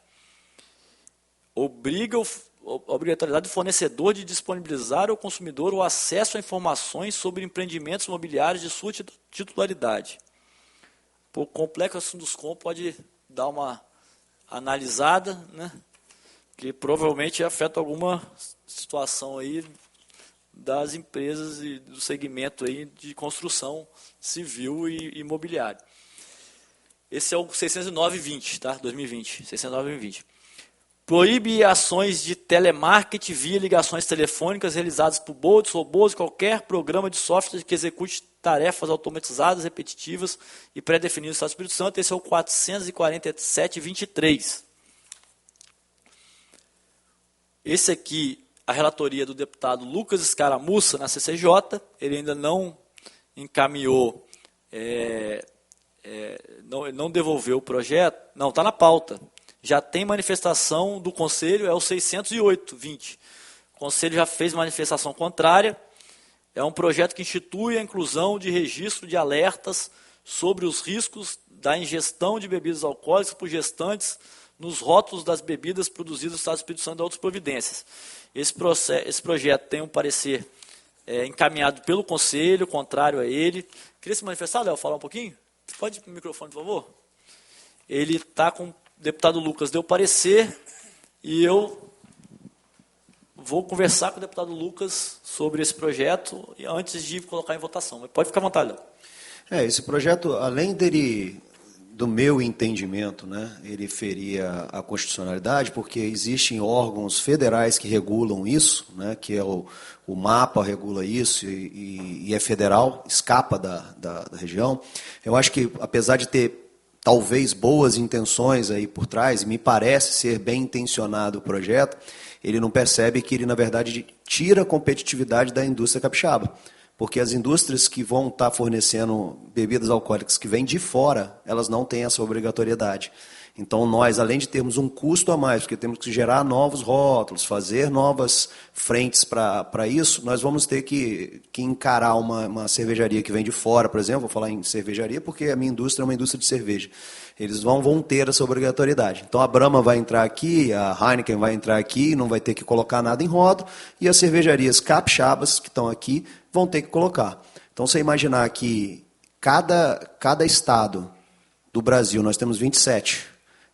Obriga a obrigatoriedade do fornecedor de disponibilizar ao consumidor o acesso a informações sobre empreendimentos imobiliários de sua titularidade. Um pouco complexo, o assunto dos COM pode dar uma analisada, né, que provavelmente afeta alguma situação aí das empresas e do segmento aí de construção civil e imobiliário. Esse é o 609/20, tá? 2020, 609/20. Proíbe ações de telemarketing via ligações telefônicas realizadas por bots, robôs, qualquer programa de software que execute tarefas automatizadas, repetitivas e pré-definidas no Estado do Espírito Santo. Esse é o 447/23. Esse aqui, a relatoria do deputado Lucas Escaramuça, na CCJ, ele ainda não encaminhou, não devolveu o projeto, não, está na pauta. Já tem manifestação do Conselho, é o 608/20. O Conselho já fez manifestação contrária. É um projeto que institui a inclusão de registro de alertas sobre os riscos da ingestão de bebidas alcoólicas por gestantes nos rótulos das bebidas produzidas no Estado do Espírito Santo e outras providências. Esse projeto tem um parecer encaminhado pelo Conselho, contrário a ele. Queria se manifestar, Léo, falar um pouquinho? Pode ir para o microfone, por favor? Ele está com o deputado Lucas, deu parecer, e eu vou conversar com o deputado Lucas sobre esse projeto antes de colocar em votação. Mas pode ficar à vontade, Léo. Esse projeto, além dele, do meu entendimento, né, ele feria a constitucionalidade, porque existem órgãos federais que regulam isso, né, que é o MAPA regula isso e é federal, escapa da região. Eu acho que, apesar de ter talvez boas intenções aí por trás, e me parece ser bem intencionado o projeto, ele não percebe que ele, na verdade, tira a competitividade da indústria capixaba. Porque as indústrias que vão estar fornecendo bebidas alcoólicas que vêm de fora, elas não têm essa obrigatoriedade. Então, nós, além de termos um custo a mais, porque temos que gerar novos rótulos, fazer novas frentes para isso, nós vamos ter que encarar uma cervejaria que vem de fora, por exemplo, vou falar em cervejaria porque a minha indústria é uma indústria de cerveja. Eles vão ter essa obrigatoriedade. Então, a Brahma vai entrar aqui, a Heineken vai entrar aqui, não vai ter que colocar nada em rótulo, e as cervejarias capixabas que estão aqui vão ter que colocar. Então, você imaginar que cada estado do Brasil, nós temos 27,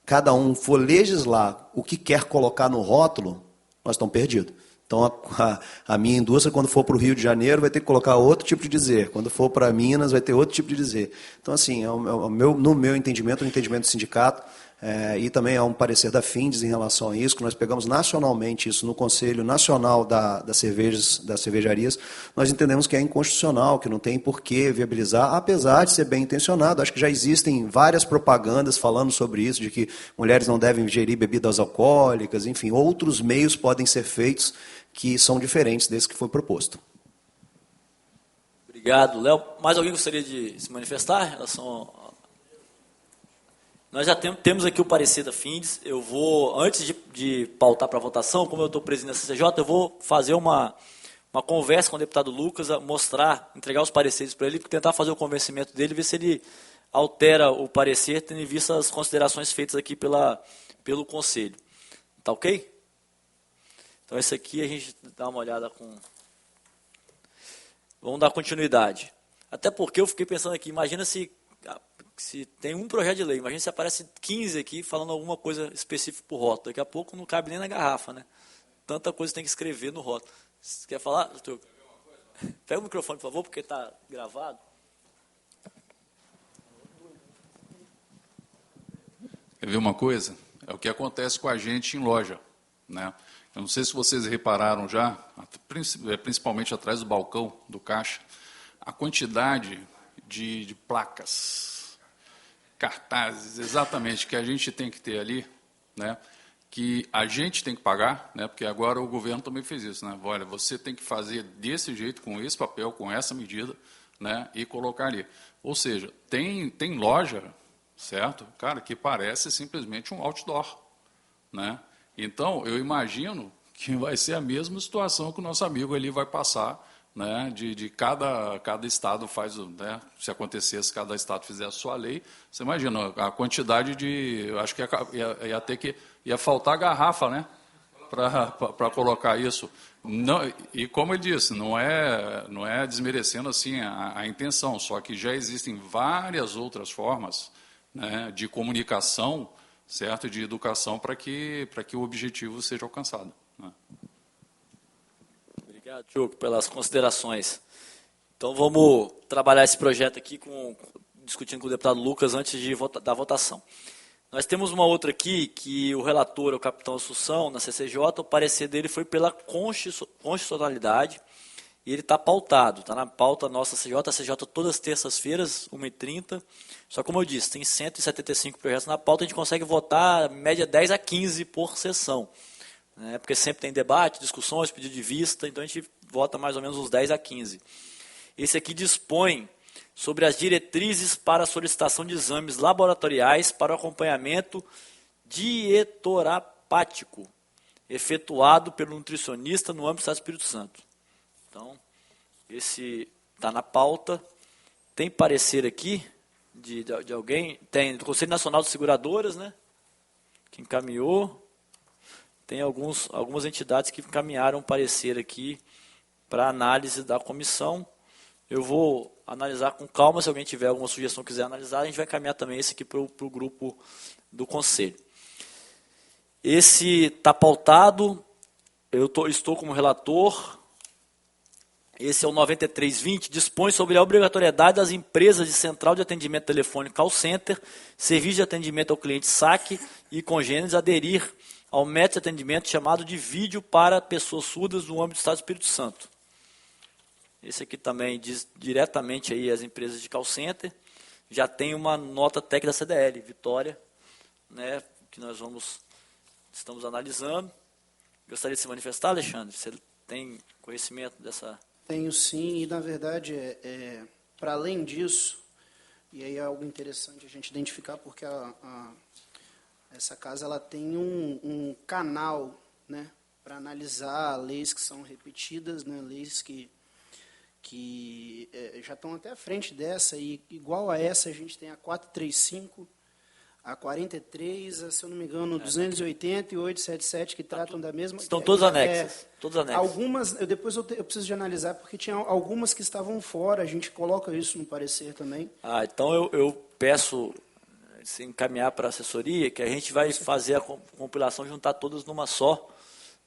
cada um for legislar o que quer colocar no rótulo, nós estamos perdidos. Então, a minha indústria, quando for para o Rio de Janeiro, vai ter que colocar outro tipo de dizer. Quando for para Minas, vai ter outro tipo de dizer. Então, assim, no meu entendimento, no entendimento do sindicato, e também é um parecer da Findes em relação a isso, que nós pegamos nacionalmente isso no Conselho Nacional das Cervejarias, nós entendemos que é inconstitucional, que não tem por que viabilizar, apesar de ser bem intencionado. Acho que já existem várias propagandas falando sobre isso, de que mulheres não devem ingerir bebidas alcoólicas, enfim, outros meios podem ser feitos que são diferentes desse que foi proposto. Obrigado, Léo. Mais alguém gostaria de se manifestar em relação Nós já temos aqui o parecer da Findes. Eu vou, antes de pautar para a votação, como eu estou presidindo a CCJ, eu vou fazer uma conversa com o deputado Lucas, entregar os pareceres para ele, tentar fazer o convencimento dele, ver se ele altera o parecer, tendo em vista as considerações feitas aqui pelo Conselho. Tá ok? Então, esse aqui a gente dá uma olhada com... Vamos dar continuidade. Até porque eu fiquei pensando aqui, imagina se tem um projeto de lei, imagina se aparece 15 aqui falando alguma coisa específica para o rótulo. Daqui a pouco não cabe nem na garrafa, né? Tanta coisa tem que escrever no rótulo. Você quer falar, doutor? Pega o microfone, por favor, porque está gravado. Quer ver uma coisa? É o que acontece com a gente em loja, né? Eu não sei se vocês repararam já, principalmente atrás do balcão do caixa, a quantidade de placas, cartazes, exatamente, que a gente tem que ter ali, né? Que a gente tem que pagar, né? Porque agora o governo também fez isso, né? Olha, você tem que fazer desse jeito, com esse papel, com essa medida, né? E colocar ali. Ou seja, tem loja, certo? Cara, que parece simplesmente um outdoor, né? Então, eu imagino que vai ser a mesma situação que o nosso amigo ali vai passar, né? De cada estado faz, né? Se acontecesse, cada estado fizesse a sua lei, você imagina a quantidade de... Acho que ia faltar garrafa, né? Para colocar isso. Não, e como ele disse, não é desmerecendo assim a intenção, só que já existem várias outras formas, né, de comunicação, certo, de educação para que o objetivo seja alcançado, né? Obrigado, Diogo, pelas considerações. Então vamos trabalhar esse projeto aqui discutindo com o deputado Lucas antes da votação. Nós temos uma outra aqui, que o relator, o capitão Assunção, na CCJ, o parecer dele foi pela constitucionalidade, e ele está pautado, está na pauta nossa CCJ, a CCJ todas as terças-feiras, 1h30, só como eu disse, tem 175 projetos na pauta, a gente consegue votar, média, 10 a 15 por sessão, né, porque sempre tem debate, discussões, pedido de vista, então a gente vota mais ou menos uns 10 a 15. Esse aqui dispõe sobre as diretrizes para a solicitação de exames laboratoriais para o acompanhamento dietorapático, efetuado pelo nutricionista no âmbito do Estado do Espírito Santo. Então, esse está na pauta. Tem parecer aqui de alguém? Tem do Conselho Nacional de Seguradoras, né? Que encaminhou. Tem algumas entidades que encaminharam parecer aqui para análise da comissão. Eu vou analisar com calma, se alguém tiver alguma sugestão que quiser analisar, a gente vai encaminhar também esse aqui para o grupo do Conselho. Esse está pautado, estou como relator. Esse é o 9320, dispõe sobre a obrigatoriedade das empresas de central de atendimento telefônico call center, serviço de atendimento ao cliente saque e congêneres aderir ao método de atendimento chamado de vídeo para pessoas surdas no âmbito do Estado do Espírito Santo. Esse aqui também diz diretamente aí as empresas de call center. Já tem uma nota técnica da CDL, Vitória, né, que nós estamos analisando. Gostaria de se manifestar, Alexandre? Você tem conhecimento dessa... Tenho sim, e na verdade, para além disso, e aí é algo interessante a gente identificar, porque Essa casa ela tem um canal, né, para analisar leis que são repetidas, né, leis que já estão até à frente dessa, e igual a essa a gente tem a 435, a 43, se eu não me engano, 280 e 877, que tratam da mesma... Estão todas anexas. Todas anexas. Algumas, depois eu preciso de analisar, porque tinha algumas que estavam fora, a gente coloca isso no parecer também. Então eu peço, se encaminhar para a assessoria, que a gente vai fazer a compilação, juntar todas numa só,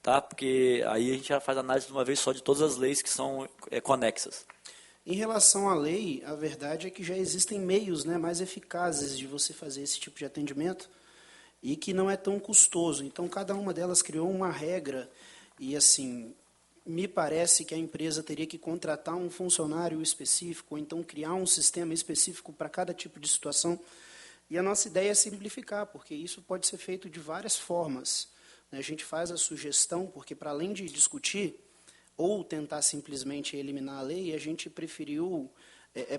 tá? Porque aí a gente já faz análise de uma vez só de todas as leis que são conexas. Em relação à lei, a verdade é que já existem meios, né, mais eficazes de você fazer esse tipo de atendimento e que não é tão custoso. Então, cada uma delas criou uma regra e, assim, me parece que a empresa teria que contratar um funcionário específico ou então criar um sistema específico para cada tipo de situação. E a nossa ideia é simplificar, porque isso pode ser feito de várias formas. A gente faz a sugestão, porque, para além de discutir ou tentar simplesmente eliminar a lei, a gente preferiu...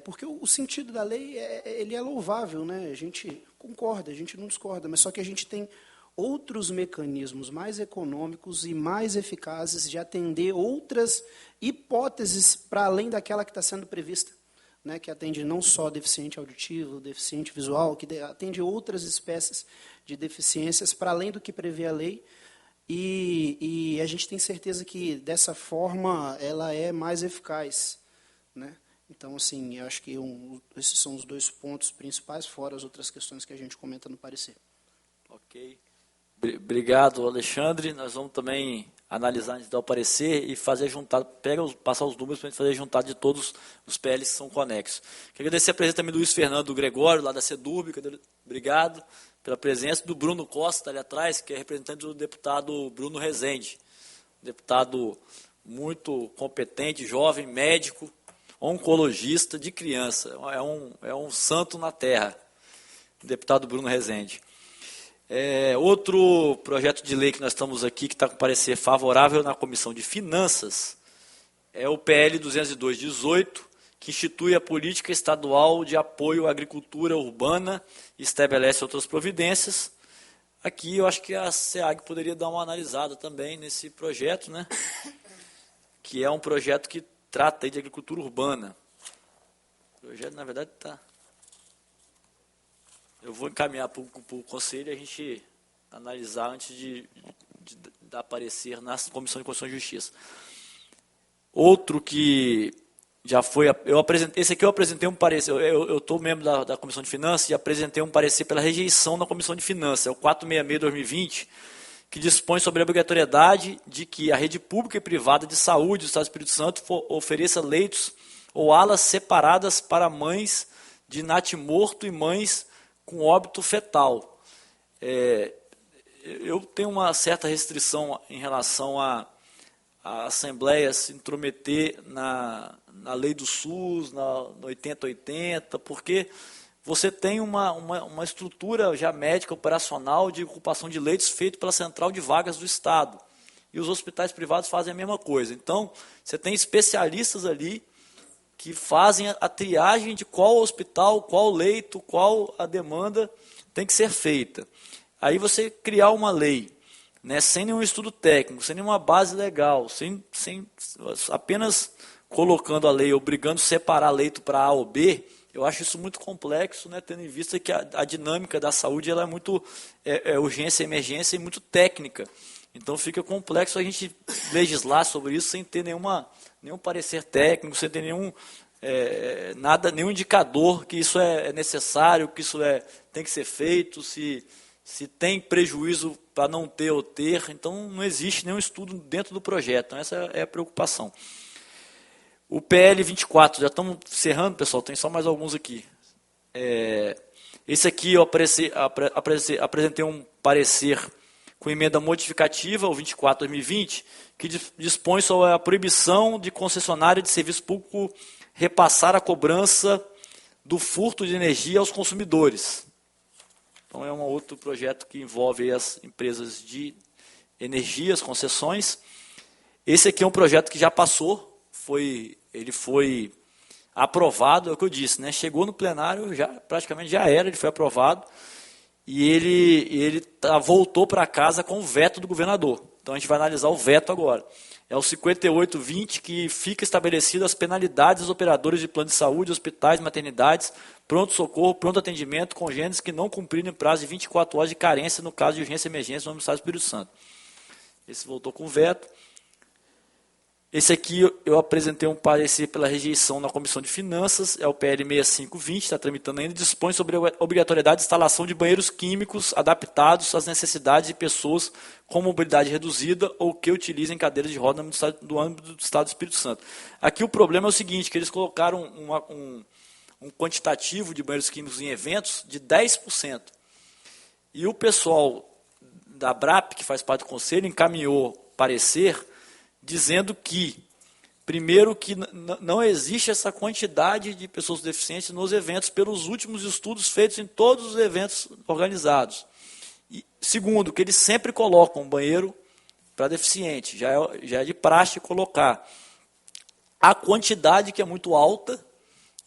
porque o sentido da lei ele é louvável, né? A gente concorda, a gente não discorda, mas só que a gente tem outros mecanismos mais econômicos e mais eficazes de atender outras hipóteses para além daquela que está sendo prevista, né? Que atende não só deficiente auditivo, deficiente visual, que atende outras espécies de deficiências para além do que prevê a lei. E a gente tem certeza que, dessa forma, ela é mais eficaz, né? Então, assim, eu acho que esses são os dois pontos principais, fora as outras questões que a gente comenta no parecer. Ok. Obrigado, Alexandre. Nós vamos também analisar antes de dar o parecer e fazer juntado, passar os números para a gente fazer juntado de todos os PLs que são conexos. Quero agradecer a presença também do Luiz Fernando Gregório, lá da CEDURB. Obrigado pela presença do Bruno Costa, ali atrás, que é representante do deputado Bruno Rezende. Deputado muito competente, jovem, médico, oncologista de criança. É um santo na terra, o deputado Bruno Rezende. Outro projeto de lei que nós estamos aqui, que está com parecer favorável na Comissão de Finanças, é o PL 202/18, que institui a política estadual de apoio à agricultura urbana e estabelece outras providências. Aqui eu acho que a SEAG poderia dar uma analisada também nesse projeto, né? Que é um projeto que trata aí de agricultura urbana. O projeto, na verdade, está... Eu vou encaminhar para o Conselho e a gente analisar antes de dar parecer na Comissão de Constituição e Justiça. Outro que já foi... Esse aqui eu apresentei um parecer. Eu estou membro da Comissão de Finanças e apresentei um parecer pela rejeição na Comissão de Finanças. É o 466/2020, que dispõe sobre a obrigatoriedade de que a rede pública e privada de saúde do Estado do Espírito Santo ofereça leitos ou alas separadas para mães de natimorto e mães com óbito fetal. Eu tenho uma certa restrição em relação a Assembleia se intrometer na lei do SUS, no 80-80, porque você tem uma estrutura já médica operacional de ocupação de leitos feito pela Central de Vagas do Estado. E os hospitais privados fazem a mesma coisa. Então, você tem especialistas ali que fazem a triagem de qual hospital, qual leito, qual a demanda tem que ser feita. Aí você criar uma lei, né, sem nenhum estudo técnico, sem nenhuma base legal, apenas colocando a lei, obrigando a separar leito para A ou B, eu acho isso muito complexo, né, tendo em vista que a dinâmica da saúde ela é muito urgência, emergência e muito técnica. Então fica complexo a gente legislar sobre isso sem ter nenhum parecer técnico, sem ter nenhum indicador que isso é necessário, que isso tem que ser feito, se tem prejuízo para não ter ou ter. Então não existe nenhum estudo dentro do projeto. Então, essa é a preocupação. O PL 24, já estamos encerrando, pessoal, tem só mais alguns aqui. Esse aqui eu apresentei um parecer com emenda modificativa, o 24/2020, que dispõe sobre a proibição de concessionária de serviço público repassar a cobrança do furto de energia aos consumidores. Então, é um outro projeto que envolve as empresas de energia, as concessões. Esse aqui é um projeto que já passou, ele foi aprovado, é o que eu disse, né? Chegou no plenário, praticamente já era, ele foi aprovado. e ele voltou para casa com o veto do governador. Então a gente vai analisar o veto agora. É o 5820 que fica estabelecido as penalidades dos operadores de plano de saúde, hospitais, maternidades, pronto-socorro, pronto atendimento, congêneres que não cumprirem prazo de 24 horas de carência no caso de urgência e emergência no Estado do Espírito Santo. Esse voltou com veto. Esse aqui eu apresentei um parecer pela rejeição na Comissão de Finanças, é o PL 6520, está tramitando ainda, dispõe sobre a obrigatoriedade de instalação de banheiros químicos adaptados às necessidades de pessoas com mobilidade reduzida ou que utilizem cadeiras de roda do âmbito do Estado do Espírito Santo. Aqui o problema é o seguinte, que eles colocaram um quantitativo de banheiros químicos em eventos de 10%. E o pessoal da BRAP, que faz parte do Conselho, encaminhou parecer dizendo que, primeiro, que não existe essa quantidade de pessoas deficientes nos eventos pelos últimos estudos feitos em todos os eventos organizados. E, segundo, que eles sempre colocam um banheiro para deficiente, já é de praxe colocar. A quantidade que é muito alta,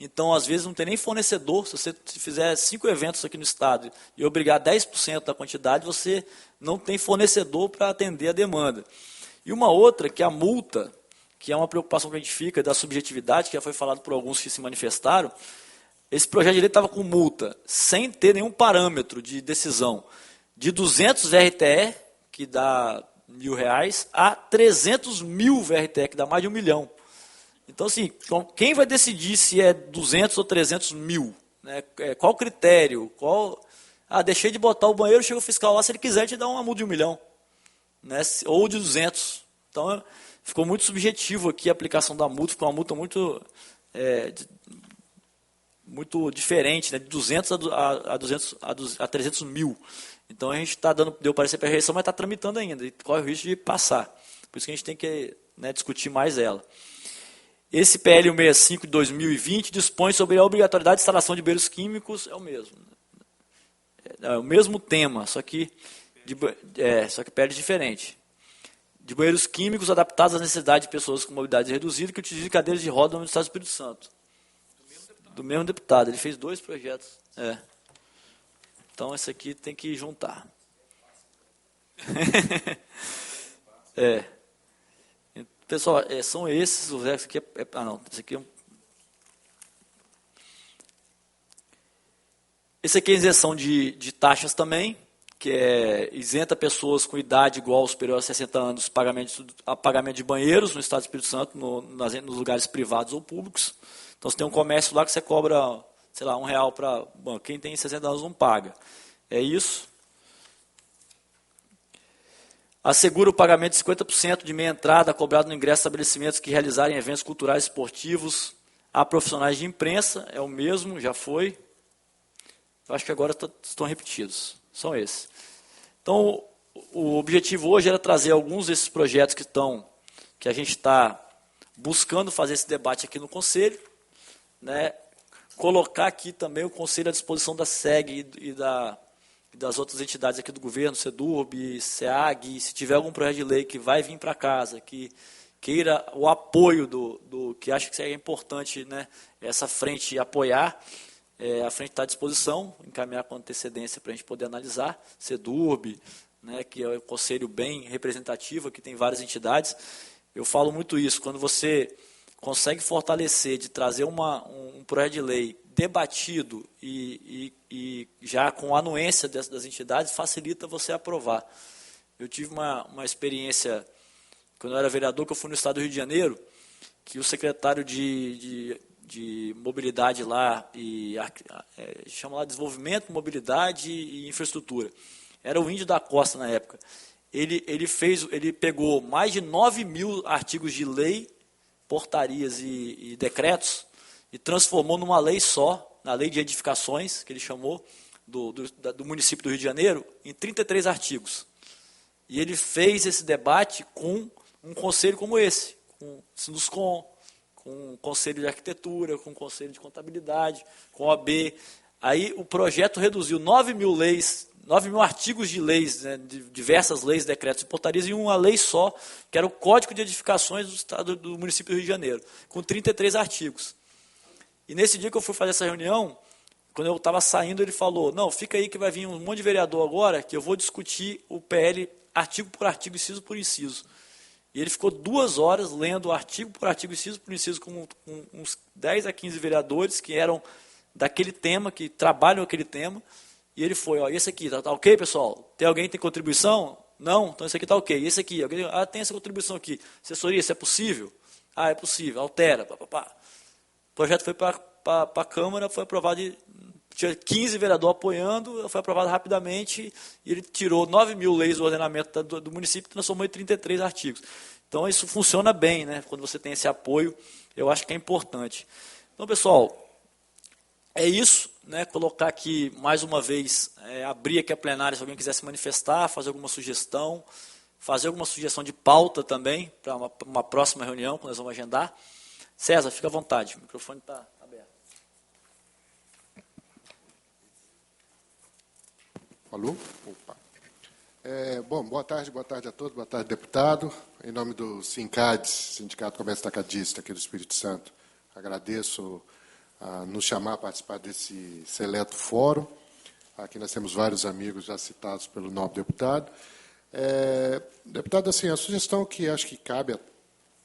então às vezes não tem nem fornecedor, se você fizer 5 eventos aqui no estado e obrigar 10% da quantidade, você não tem fornecedor para atender a demanda. E uma outra, que é a multa, que é uma preocupação que a gente fica da subjetividade, que já foi falado por alguns que se manifestaram. Esse projeto de lei estava com multa, sem ter nenhum parâmetro de decisão, de 200 VRTE, que dá R$1.000, a 300 mil VRTE, que dá mais de 1 milhão. Então, assim, quem vai decidir se é 200 ou 300 mil? Né? Qual o critério? Deixei de botar o banheiro, chega o fiscal lá, se ele quiser te dar uma multa de 1 milhão. Né, ou de 200. Então, ficou muito subjetivo aqui a aplicação da multa, ficou uma multa muito diferente, né, de 200 a 300 mil. Então, a gente deu parecer para a rejeição, mas está tramitando ainda, e corre o risco de passar. Por isso que a gente tem que discutir mais ela. Esse PL 165 de 2020 dispõe sobre a obrigatoriedade de instalação de banheiros químicos, é o mesmo. É o mesmo tema, só que pele diferente. De banheiros químicos adaptados às necessidades de pessoas com mobilidade reduzida que utilizam cadeiras de roda no Estado do Espírito Santo. Do mesmo deputado. Ele fez 2 projetos. Então, esse aqui tem que juntar. Pessoal, são esses. Esse aqui esse aqui é um... Esse aqui é isenção de taxas também, que isenta pessoas com idade igual ou superior a 60 anos a pagamento de banheiros no Estado do Espírito Santo, nos lugares privados ou públicos. Então, você tem um comércio lá que você cobra, sei lá, R$1 para... Bom, quem tem 60 anos não paga. É isso. Assegura o pagamento de 50% de meia entrada cobrado no ingresso de estabelecimentos que realizarem eventos culturais e esportivos a profissionais de imprensa. É o mesmo, já foi. Eu acho que agora estão repetidos. São esses. Então, o objetivo hoje era trazer alguns desses projetos que a gente está buscando fazer esse debate aqui no Conselho, né? Colocar aqui também o Conselho à disposição da SEG e das outras entidades aqui do governo, CEDURB, SEAG, se tiver algum projeto de lei que vai vir para casa, que queira o apoio que acha que é importante, né, essa frente apoiar, a frente está à disposição, encaminhar com antecedência para a gente poder analisar, CEDURB, né, que é um conselho bem representativo, que tem várias entidades. Eu falo muito isso, quando você consegue fortalecer, de trazer um projeto de lei debatido e já com anuência das entidades, facilita você aprovar. Eu tive uma experiência, quando eu era vereador, que eu fui no estado do Rio de Janeiro, que o secretário de mobilidade lá, chama lá de desenvolvimento, mobilidade e infraestrutura, era o Índio da Costa na época. Ele pegou mais de 9.000 artigos de lei, portarias e decretos, e transformou numa lei só, na lei de edificações, que ele chamou, do município do Rio de Janeiro, em 33 artigos. E ele fez esse debate com um conselho como esse, com o Sinuscom, com o Conselho de Arquitetura, com o Conselho de Contabilidade, com a OAB. Aí o projeto reduziu 9.000 artigos de leis, né, de diversas leis, decretos e portarias, em uma lei só, que era o Código de Edificações do Estado do município do Rio de Janeiro, com 33 artigos. E nesse dia que eu fui fazer essa reunião, quando eu estava saindo, ele falou, não, fica aí que vai vir um monte de vereador agora, que eu vou discutir o PL artigo por artigo, inciso por inciso. E ele ficou 2 horas lendo artigo por artigo, inciso por inciso, com uns 10 a 15 vereadores que eram daquele tema, que trabalham aquele tema. E ele foi, ó, esse aqui, tá ok, pessoal? Tem alguém que tem contribuição? Não? Então esse aqui tá ok. Esse aqui, alguém, tem essa contribuição aqui. Assessoria, isso é possível? É possível, altera. O projeto foi para a Câmara, foi aprovado, tinha 15 vereadores apoiando, foi aprovado rapidamente, e ele tirou 9 mil leis do ordenamento do município e transformou em 33 artigos. Então isso funciona bem, né? Quando você tem esse apoio, eu acho que é importante. Então, pessoal, é isso, né? Colocar aqui, mais uma vez, abrir aqui a plenária, se alguém quiser se manifestar, fazer alguma sugestão de pauta também, para uma próxima reunião, que nós vamos agendar. César, fica à vontade, o microfone está aberto. Alô? Opa. Bom, boa tarde a todos, boa tarde, deputado. Em nome do SINCADES, Sindicato Comércio Atacadista aqui do Espírito Santo, agradeço a nos chamar a participar desse seleto fórum. Aqui nós temos vários amigos já citados pelo nobre deputado. Deputado, assim, a sugestão que acho que cabe,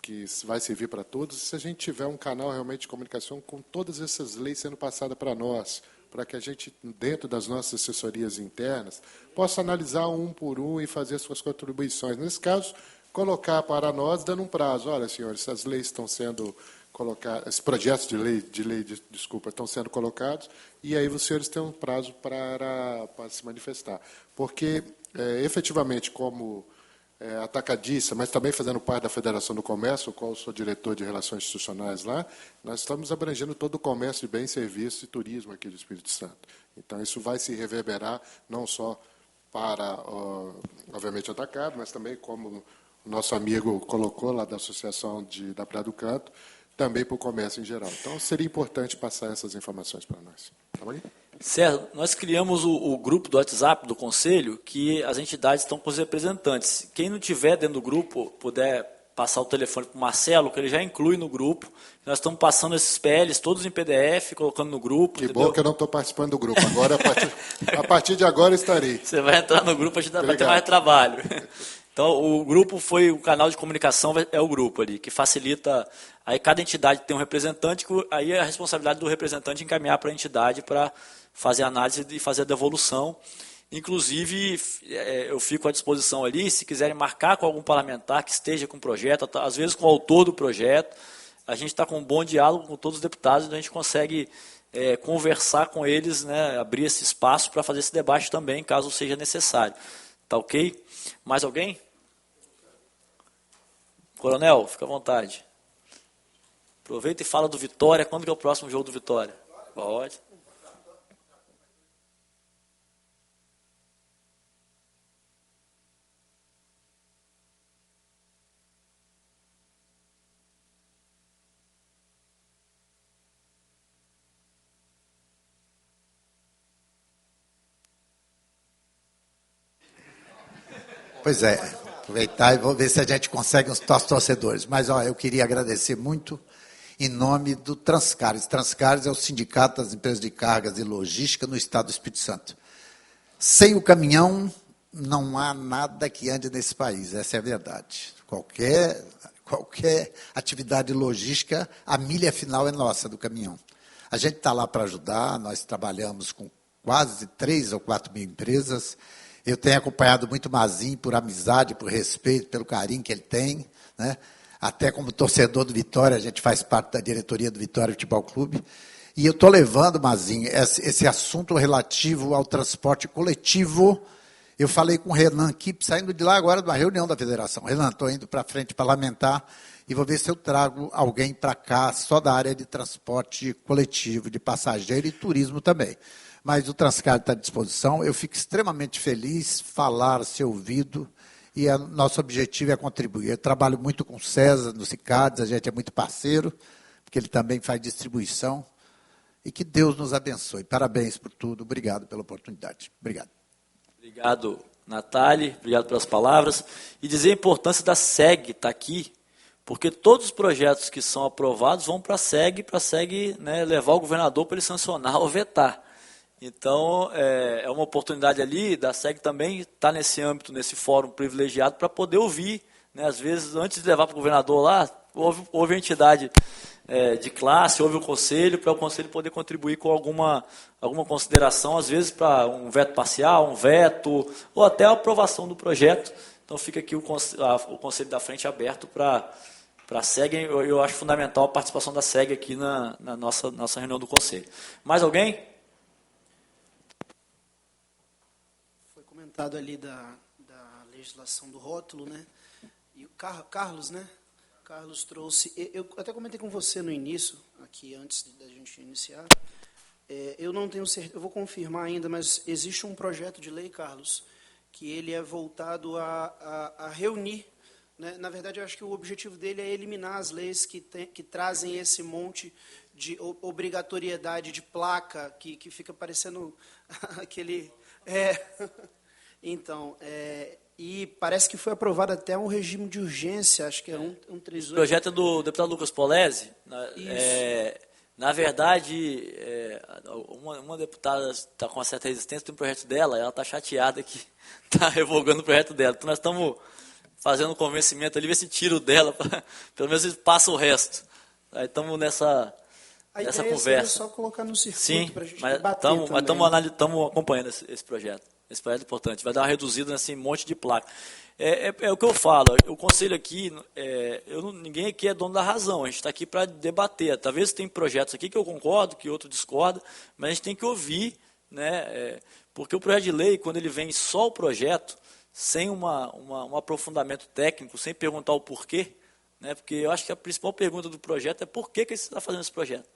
que vai servir para todos, se a gente tiver um canal realmente de comunicação com todas essas leis sendo passadas para nós, para que a gente, dentro das nossas assessorias internas, possa analisar um por um e fazer suas contribuições. Nesse caso, colocar para nós, dando um prazo. Olha, senhores, essas leis estão sendo colocadas, esses projetos de lei, estão sendo colocados, e aí os senhores têm um prazo para se manifestar. Porque, efetivamente, como atacadista, mas também fazendo parte da Federação do Comércio, o qual eu sou diretor de Relações Institucionais lá, nós estamos abrangendo todo o comércio de bens, serviços e turismo aqui do Espírito Santo. Então, isso vai se reverberar não só para, obviamente, o atacado, mas também, como o nosso amigo colocou lá da Associação da Praia do Canto, também para o comércio em geral. Então, seria importante passar essas informações para nós. Tá bom? Certo. Nós criamos o grupo do WhatsApp do Conselho, que as entidades estão com os representantes. Quem não tiver dentro do grupo, puder passar o telefone para o Marcelo, que ele já inclui no grupo. Nós estamos passando esses PLs todos em PDF, colocando no grupo. Que entendeu? bom que eu não estou participando do grupo. Agora, a partir de agora, estarei. Você vai entrar no grupo, a gente vai ter mais trabalho. Então, o grupo o canal de comunicação é o grupo ali, que facilita. Aí cada entidade tem um representante, aí é a responsabilidade do representante encaminhar para a entidade para fazer a análise e fazer a devolução. Inclusive, eu fico à disposição ali, se quiserem marcar com algum parlamentar que esteja com o projeto, às vezes com o autor do projeto, a gente está com um bom diálogo com todos os deputados, então a gente consegue conversar com eles, né, abrir esse espaço para fazer esse debate também, caso seja necessário. Tá ok? Mais alguém? Coronel, fica à vontade. Aproveita e fala do Vitória. Quando que é o próximo jogo do Vitória? Pode. Pois é, aproveitar e vou ver se a gente consegue uns torcedores. Mas eu queria agradecer muito em nome do Transcarres. Transcarres é o Sindicato das Empresas de Cargas e Logística no Estado do Espírito Santo. Sem o caminhão, não há nada que ande nesse país, essa é a verdade. Qualquer atividade logística, a milha final é nossa do caminhão. A gente está lá para ajudar, nós trabalhamos com quase 3 ou 4 mil empresas. Eu tenho acompanhado muito o Mazinho por amizade, por respeito, pelo carinho que ele tem, né? Até como torcedor do Vitória, a gente faz parte da diretoria do Vitória Futebol Clube. E eu estou levando, Mazinho, esse assunto relativo ao transporte coletivo. Eu falei com o Renan aqui, saindo de lá agora de uma reunião da federação. Renan, estou indo para a frente parlamentar e vou ver se eu trago alguém para cá, só da área de transporte coletivo, de passageiro e turismo também. Mas o Transcarres está à disposição. Eu fico extremamente feliz, falar, ser ouvido. E nosso objetivo é contribuir. Eu trabalho muito com o César, no CICADES, a gente é muito parceiro, porque ele também faz distribuição. E que Deus nos abençoe. Parabéns por tudo. Obrigado pela oportunidade. Obrigado. Obrigado, Natália. Obrigado pelas palavras. E dizer a importância da SEG estar aqui, porque todos os projetos que são aprovados vão para a SEG, né, levar o governador para ele sancionar ou vetar. Então, é uma oportunidade ali da SEG também estar nesse âmbito, nesse fórum privilegiado, para poder ouvir, né? Às vezes, antes de levar para o governador lá, houve a entidade de classe, houve o conselho, para o conselho poder contribuir com alguma consideração, às vezes para um veto parcial, um veto, ou até a aprovação do projeto. Então, fica aqui o conselho da frente aberto para a SEG. Eu acho fundamental a participação da SEG aqui na nossa reunião do conselho. Mais alguém? Comentado ali da legislação do rótulo, né? E o Carlos, né? Carlos trouxe. Eu até comentei com você no início, aqui antes da gente iniciar. Eu não tenho certeza, eu vou confirmar ainda, mas existe um projeto de lei, Carlos, que ele é voltado a reunir. Né? Na verdade, eu acho que o objetivo dele é eliminar as leis que trazem esse monte de obrigatoriedade de placa, que fica parecendo aquele. Então, e parece que foi aprovado até um regime de urgência, acho que é 138. O projeto é do deputado Lucas Polesi. Na verdade, uma deputada está com uma certa resistência, tem um projeto dela, ela está chateada que está revogando o projeto dela. Então, nós estamos fazendo um convencimento ali, ver se tira o dela, pelo menos passa o resto. Aí estamos nessa conversa. É só colocar no circuito para a gente debater também. Mas estamos acompanhando esse projeto. Esse projeto é importante. Vai dar uma reduzida nesse monte de placa. É o que eu falo. O conselho aqui, ninguém aqui é dono da razão. A gente está aqui para debater. Talvez tem projetos aqui que eu concordo, que outro discorda, mas a gente tem que ouvir, né? Porque o projeto de lei, quando ele vem só o projeto, sem um aprofundamento técnico, sem perguntar o porquê, né? Porque eu acho que a principal pergunta do projeto é por que você está fazendo esse projeto.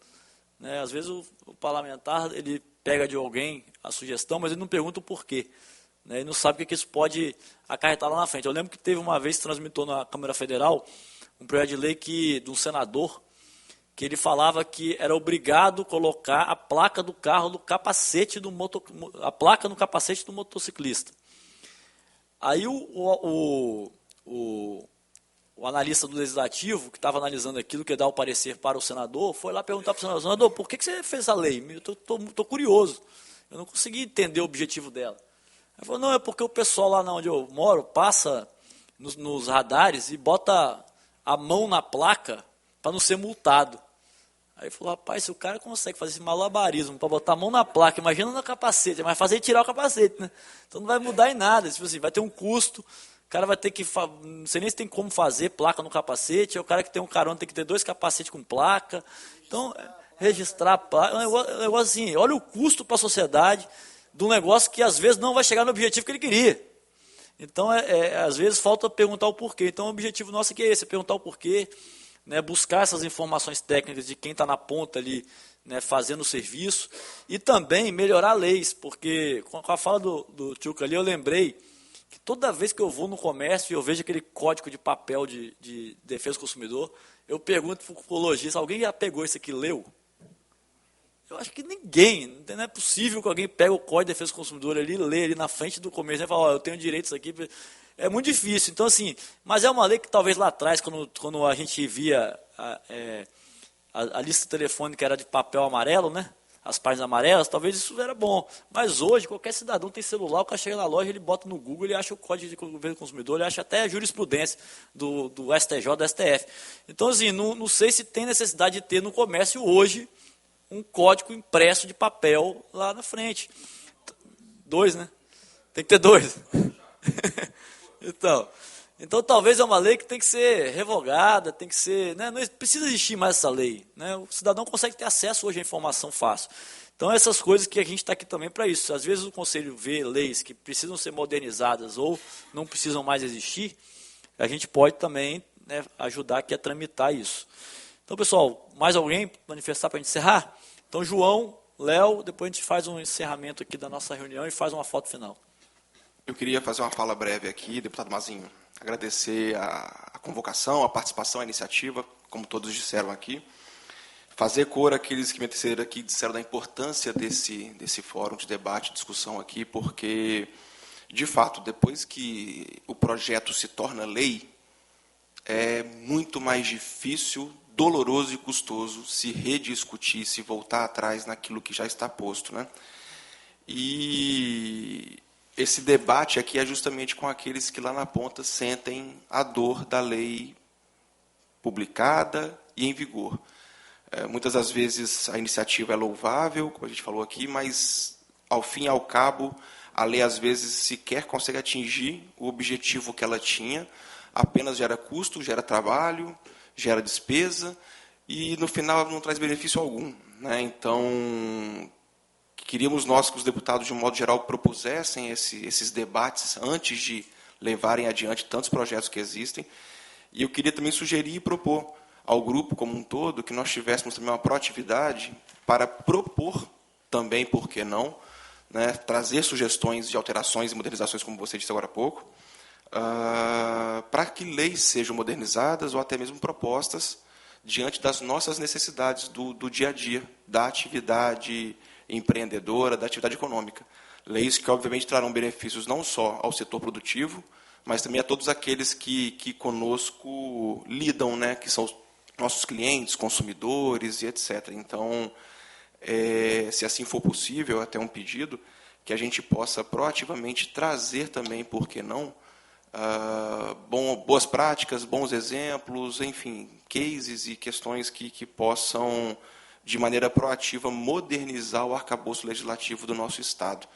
Né? Às vezes o parlamentar ele pega de alguém a sugestão, mas ele não pergunta o porquê. Né? Ele não sabe o que isso pode acarretar lá na frente. Eu lembro que teve uma vez que transmitiu na Câmara Federal um projeto de lei de um senador, que ele falava que era obrigado colocar a placa do carro no capacete a placa no capacete do motociclista. Aí o analista do Legislativo, que estava analisando aquilo, que ia dar o parecer para o senador, foi lá perguntar para o senador, por que você fez a lei? Eu estou curioso, eu não consegui entender o objetivo dela. Ele falou, não, é porque o pessoal lá onde eu moro passa nos radares e bota a mão na placa para não ser multado. Aí ele falou, rapaz, se o cara consegue fazer esse malabarismo para botar a mão na placa, imagina no capacete, mas fazer tirar o capacete, né? Então não vai mudar em nada, tipo assim, vai ter um custo, o cara vai ter que, não sei nem se tem como fazer placa no capacete, o cara que tem um carona tem que ter 2 capacetes com placa, então registrar a placa, é um negócio assim, olha o custo para a sociedade de um negócio que às vezes não vai chegar no objetivo que ele queria. Então, às vezes falta perguntar o porquê, então o objetivo nosso aqui é esse, é perguntar o porquê, né, buscar essas informações técnicas de quem está na ponta ali, né, fazendo o serviço, e também melhorar leis, porque com a fala do Tchuca ali, eu lembrei que toda vez que eu vou no comércio e eu vejo aquele código de papel de defesa do consumidor, eu pergunto para o lojista, alguém já pegou isso aqui e leu? Eu acho que ninguém, não é possível que alguém pegue o Código de Defesa do Consumidor ali, lê ali na frente do comércio e fala, eu tenho direitos aqui. É muito difícil. Então, assim, mas é uma lei que talvez lá atrás, quando a gente via a lista telefônica era de papel amarelo, né? As páginas amarelas, talvez isso era bom. Mas hoje, qualquer cidadão tem celular, o cara chega na loja, ele bota no Google, ele acha o Código de Defesa do Consumidor, ele acha até a jurisprudência do STJ, do STF. Então, assim, não sei se tem necessidade de ter no comércio hoje um código impresso de papel lá na frente. 2, né? Tem que ter 2. Então talvez é uma lei que tem que ser revogada, tem que ser, né? Não precisa existir mais essa lei, né? O cidadão consegue ter acesso hoje à informação fácil. Então essas coisas que a gente está aqui também para isso. Às vezes o Conselho vê leis que precisam ser modernizadas ou não precisam mais existir, a gente pode também, né, ajudar aqui a tramitar isso. Então, pessoal, mais alguém manifestar para a gente encerrar? Então, João, Léo, depois a gente faz um encerramento aqui da nossa reunião e faz uma foto final. Eu queria fazer uma fala breve aqui, deputado Mazinho. Agradecer a convocação, a participação, a iniciativa, como todos disseram aqui. Fazer cor àqueles que me antecederam aqui disseram da importância desse fórum de debate, discussão aqui, porque, de fato, depois que o projeto se torna lei, é muito mais difícil, doloroso e custoso se rediscutir, se voltar atrás naquilo que já está posto, né? E esse debate aqui é justamente com aqueles que lá na ponta sentem a dor da lei publicada e em vigor. Muitas das vezes a iniciativa é louvável, como a gente falou aqui, mas, ao fim e ao cabo, a lei, às vezes, sequer consegue atingir o objetivo que ela tinha, apenas gera custo, gera trabalho, gera despesa, e, no final, não traz benefício algum, né? Então, queríamos nós que os deputados, de um modo geral, propusessem esses debates antes de levarem adiante tantos projetos que existem. E eu queria também sugerir e propor ao grupo como um todo que nós tivéssemos também uma proatividade para propor também, por que não, né, trazer sugestões de alterações e modernizações, como você disse agora há pouco, para que leis sejam modernizadas ou até mesmo propostas diante das nossas necessidades do dia a dia, da atividade empreendedora, da atividade econômica. Leis que, obviamente, trarão benefícios não só ao setor produtivo, mas também a todos aqueles que conosco lidam, né, que são os nossos clientes, consumidores e etc. Então, se assim for possível, até um pedido, que a gente possa proativamente trazer também, por que não, boas práticas, bons exemplos, enfim, cases e questões que possam, de maneira proativa, modernizar o arcabouço legislativo do nosso Estado.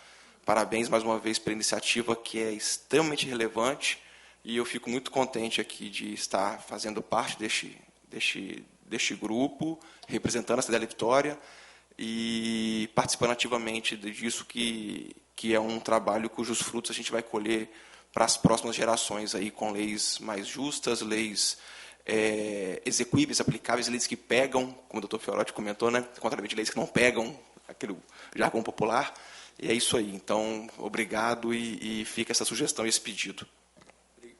Parabéns, mais uma vez, pela iniciativa, que é extremamente relevante, e eu fico muito contente aqui de estar fazendo parte deste grupo, representando a cidade da Vitória, e participando ativamente disso, que é um trabalho cujos frutos a gente vai colher para as próximas gerações, aí, com leis mais justas, leis execuíveis, aplicáveis, leis que pegam, como o doutor Fiorotti comentou, né, contrariamente leis que não pegam, aquele jargão popular. E é isso aí. Então, obrigado e fica essa sugestão, esse pedido.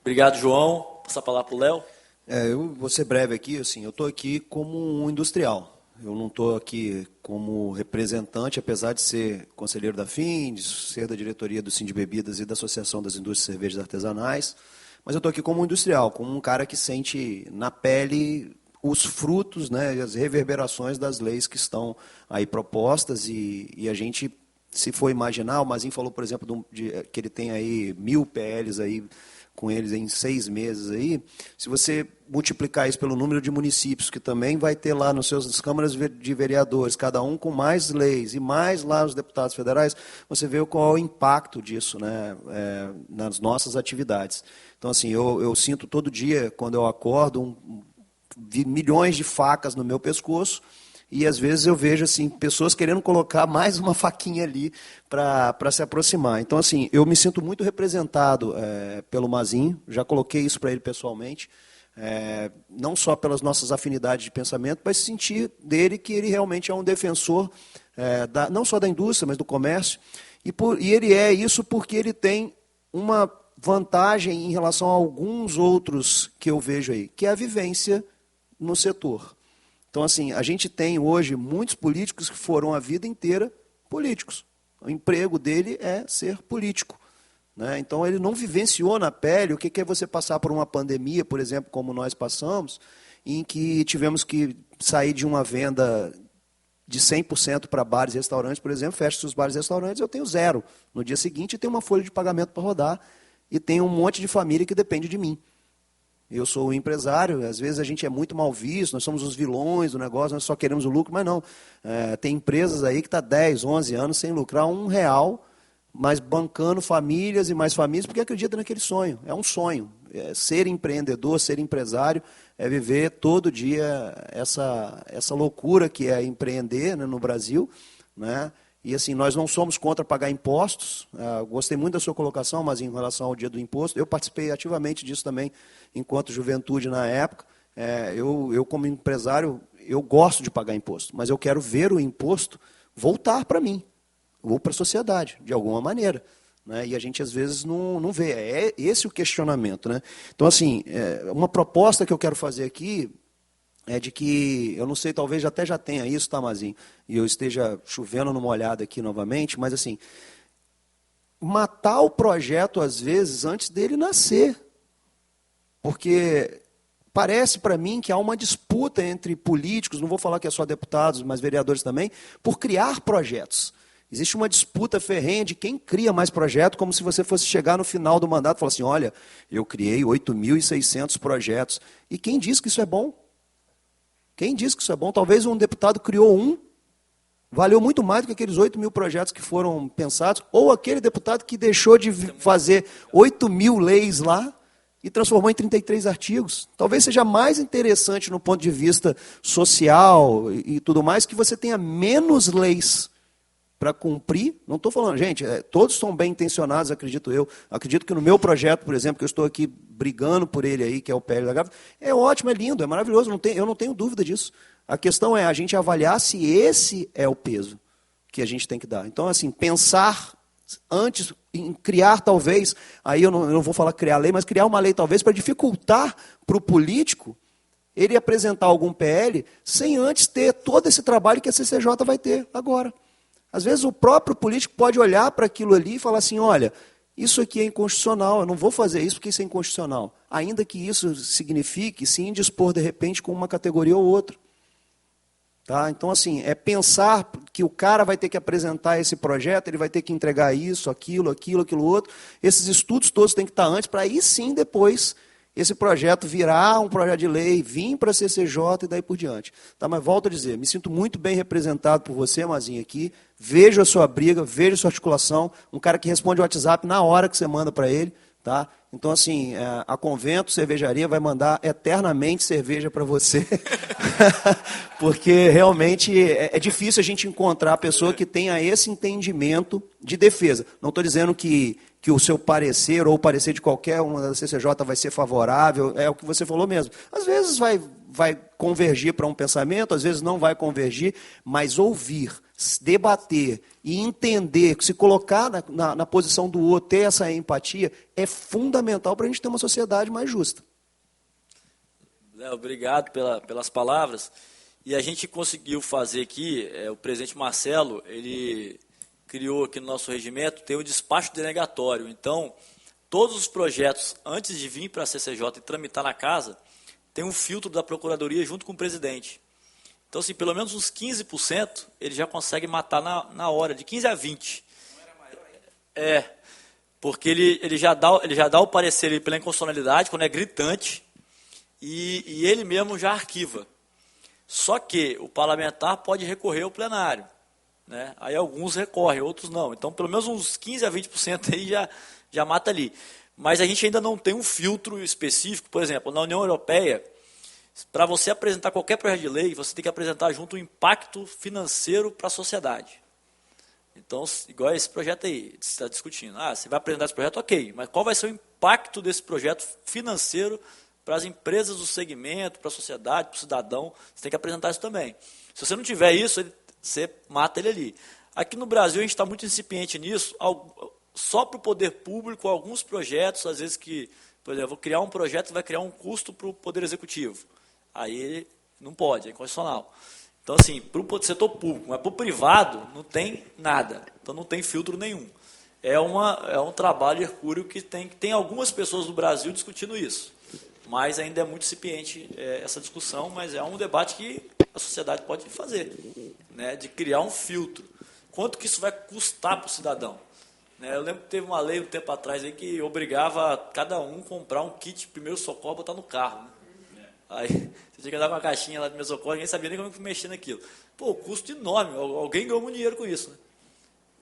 Obrigado, João. Passar a palavra para o Léo. Eu vou ser breve aqui. Assim, eu estou aqui como um industrial. Eu não estou aqui como representante, apesar de ser conselheiro da FIM, de ser da diretoria do Sindbebidas e da Associação das Indústrias de Cervejas Artesanais, mas eu estou aqui como um industrial, como um cara que sente na pele os frutos, né, e as reverberações das leis que estão aí propostas, e a gente, se for imaginar, o Mazinho falou, por exemplo, que ele tem aí 1000 PLs aí, com eles em 6 meses aí, se você multiplicar isso pelo número de municípios, que também vai ter lá nas suas câmaras de vereadores, cada um com mais leis, e mais lá os deputados federais, você vê qual é o impacto disso, né, nas nossas atividades. Então, assim, eu sinto todo dia, quando eu acordo, milhões de facas no meu pescoço, e às vezes eu vejo assim, pessoas querendo colocar mais uma faquinha ali para se aproximar. Então, assim, eu me sinto muito representado pelo Mazinho, já coloquei isso para ele pessoalmente, não só pelas nossas afinidades de pensamento, mas sentir dele que ele realmente é um defensor, não só da indústria, mas do comércio, e ele é isso porque ele tem uma vantagem em relação a alguns outros que eu vejo aí, que é a vivência no setor. Então, assim, a gente tem hoje muitos políticos que foram a vida inteira políticos. O emprego dele é ser político, né? Então, ele não vivenciou na pele o que é você passar por uma pandemia, por exemplo, como nós passamos, em que tivemos que sair de uma venda de 100% para bares e restaurantes, por exemplo, fecha os bares e restaurantes, eu tenho 0. No dia seguinte, tenho uma folha de pagamento para rodar e tenho um monte de família que depende de mim. Eu sou o empresário, às vezes a gente é muito mal visto, nós somos os vilões do negócio, nós só queremos o lucro, mas não. Tem empresas aí que estão 10, 11 anos sem lucrar R$1, mas bancando famílias e mais famílias, porque acreditam naquele sonho. É um sonho. Ser empreendedor, ser empresário, é viver todo dia essa loucura que é empreender, né, no Brasil, né? E assim, nós não somos contra pagar impostos. Gostei muito da sua colocação, mas em relação ao dia do imposto, eu participei ativamente disso também, enquanto juventude na época. Eu como empresário, eu gosto de pagar imposto, mas eu quero ver o imposto voltar para mim, ou para a sociedade, de alguma maneira, né? E a gente, às vezes, não vê. É esse o questionamento, né? Então, assim, uma proposta que eu quero fazer aqui é de que, eu não sei, talvez até já tenha isso, tá, Mazinho? E eu esteja chovendo numa olhada aqui novamente, mas assim, matar o projeto, às vezes, antes dele nascer. Porque parece para mim que há uma disputa entre políticos, não vou falar que é só deputados, mas vereadores também, por criar projetos. Existe uma disputa ferrenha de quem cria mais projeto, como se você fosse chegar no final do mandato e falar assim, olha, eu criei 8.600 projetos. E quem diz que isso é bom? Quem diz que isso é bom? Talvez um deputado criou um, valeu muito mais do que aqueles 8.000 projetos que foram pensados, ou aquele deputado que deixou de fazer 8.000 leis lá e transformou em 33 artigos. Talvez seja mais interessante no ponto de vista social e tudo mais, que você tenha menos leis para cumprir. Não estou falando, gente, todos são bem intencionados, acredito eu. Acredito que no meu projeto, por exemplo, que eu estou aqui brigando por ele aí, que é o PL da Grávida, é ótimo, é lindo, é maravilhoso, eu não tenho dúvida disso. A questão é a gente avaliar se esse é o peso que a gente tem que dar. Então, assim, pensar antes em criar, talvez, aí eu não vou falar criar lei, mas criar uma lei, talvez, para dificultar para o político ele apresentar algum PL sem antes ter todo esse trabalho que a CCJ vai ter agora. Às vezes o próprio político pode olhar para aquilo ali e falar assim, olha, isso aqui é inconstitucional, eu não vou fazer isso porque isso é inconstitucional. Ainda que isso signifique se indispor, de repente, com uma categoria ou outra. Tá? Então, assim, é pensar que o cara vai ter que apresentar esse projeto, ele vai ter que entregar isso, aquilo outro. Esses estudos todos têm que estar antes, para aí sim, depois, esse projeto virar um projeto de lei, vir para a CCJ e daí por diante. Tá? Mas volto a dizer, me sinto muito bem representado por você, Mazinho, aqui. Vejo a sua briga, vejo a sua articulação. Um cara que responde o WhatsApp na hora que você manda para ele. Tá? Então, assim, a Convento Cervejaria vai mandar eternamente cerveja para você, porque realmente é difícil a gente encontrar a pessoa que tenha esse entendimento de defesa. Não estou dizendo que o seu parecer ou o parecer de qualquer uma da CCJ vai ser favorável, é o que você falou mesmo. Às vezes vai convergir para um pensamento, às vezes não vai convergir, mas ouvir, debater e entender, se colocar na posição do outro, ter essa empatia, é fundamental para a gente ter uma sociedade mais justa. Léo, obrigado pelas palavras. E a gente conseguiu fazer aqui, o presidente Marcelo, ele criou aqui no nosso regimento, tem o despacho denegatório. Então, todos os projetos, antes de vir para a CCJ e tramitar na casa, tem um filtro da Procuradoria junto com o presidente. Então, assim, pelo menos uns 15% ele já consegue matar na hora, de 15 a 20. Não era maior ainda? Porque ele já dá o parecer ali pela inconstitucionalidade, quando é gritante, e ele mesmo já arquiva. Só que o parlamentar pode recorrer ao plenário. Né? Aí alguns recorrem, outros não. Então, pelo menos uns 15 a 20% aí já mata ali. Mas a gente ainda não tem um filtro específico. Por exemplo, na União Europeia, para você apresentar qualquer projeto de lei, você tem que apresentar junto um impacto financeiro para a sociedade. Então, igual esse projeto aí, você está discutindo. Você vai apresentar esse projeto, ok, mas qual vai ser o impacto desse projeto financeiro para as empresas do segmento, para a sociedade, para o cidadão? Você tem que apresentar isso também. Se você não tiver isso, você mata ele ali. Aqui no Brasil, a gente está muito incipiente nisso, só para o poder público, alguns projetos, às vezes que, por exemplo, vou criar um projeto que vai criar um custo para o Poder Executivo. Aí não pode, é inconstitucional. Então, assim, para o setor público, mas para o privado não tem nada. Então não tem filtro nenhum. É um trabalho hercúleo que tem algumas pessoas no Brasil discutindo isso. Mas ainda é muito incipiente essa discussão, mas é um debate que a sociedade pode fazer, né, de criar um filtro. Quanto que isso vai custar para o cidadão? Eu lembro que teve uma lei um tempo atrás aí que obrigava cada um a comprar um kit de primeiro socorro e botar no carro. Né? Aí você tinha que andar com uma caixinha lá de primeiro socorro, ninguém sabia nem como mexer naquilo. Pô, custo enorme, alguém ganhou muito dinheiro com isso. Né?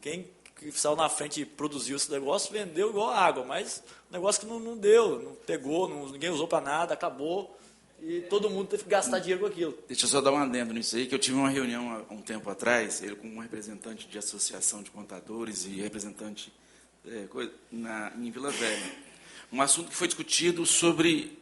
Quem que saiu na frente e produziu esse negócio, vendeu igual água, mas o negócio que não deu, não pegou, ninguém usou para nada, acabou, e todo mundo teve que gastar dinheiro com aquilo. Deixa eu só dar um adendo nisso aí, que eu tive uma reunião há um tempo atrás, ele com um representante de associação de contadores e representante em Vila Velha. Um assunto que foi discutido sobre,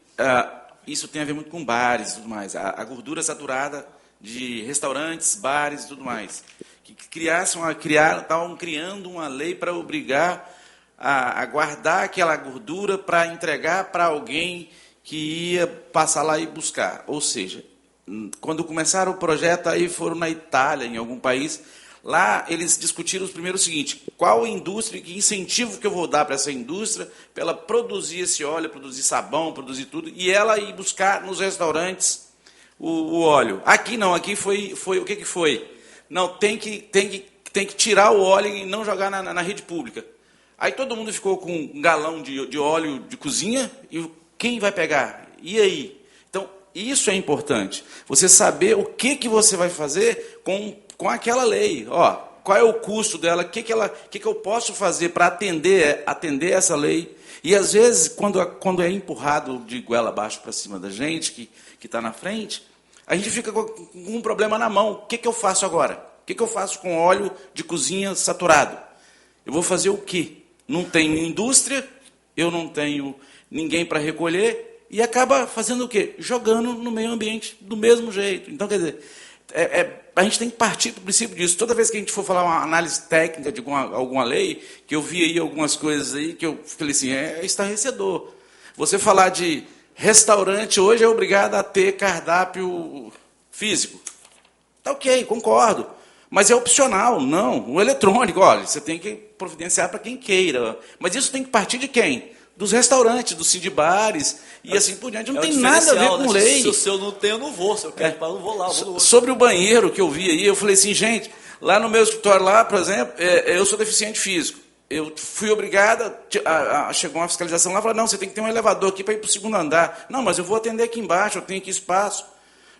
isso tem a ver muito com bares e tudo mais, a gordura saturada de restaurantes, bares e tudo mais. Que estavam criando uma lei para obrigar a guardar aquela gordura para entregar para alguém que ia passar lá e buscar. Ou seja, quando começaram o projeto, aí foram na Itália, em algum país, lá eles discutiram primeiro o seguinte: qual indústria, que incentivo que eu vou dar para essa indústria, para ela produzir esse óleo, produzir sabão, produzir tudo, e ela ir buscar nos restaurantes o óleo. Aqui não, aqui foi o que foi? Não, tem que tem que tirar o óleo e não jogar na rede pública. Aí todo mundo ficou com um galão de óleo de cozinha, e quem vai pegar? E aí? Então, isso é importante. Você saber o que você vai fazer com aquela lei. Ó, qual é o custo dela? O que eu posso fazer para atender essa lei? E, às vezes, quando é empurrado de goela abaixo para cima da gente, que está na frente, a gente fica com um problema na mão. O que eu faço agora? O que eu faço com óleo de cozinha saturado? Eu vou fazer o quê? Não tenho indústria, eu não tenho ninguém para recolher, e acaba fazendo o quê? Jogando no meio ambiente do mesmo jeito. Então, quer dizer, a gente tem que partir do princípio disso. Toda vez que a gente for falar uma análise técnica de alguma lei, que eu vi aí algumas coisas aí que eu falei assim, é estarrecedor. Você falar de restaurante hoje é obrigado a ter cardápio físico. Tá ok, concordo. Mas é opcional, não. O eletrônico, olha, você tem que providenciar para quem queira. Mas isso tem que partir de quem? Dos restaurantes, dos cindy-bares e assim por diante. Não tem nada a ver com lei. Se eu não tenho, eu não vou. Se eu quero, eu não vou lá. Sobre o banheiro que eu vi aí, eu falei assim, gente, lá no meu escritório, lá, por exemplo, eu sou deficiente físico. Eu fui obrigada, chegou uma fiscalização lá, falou, não, você tem que ter um elevador aqui para ir para o segundo andar. Não, mas eu vou atender aqui embaixo, eu tenho aqui espaço.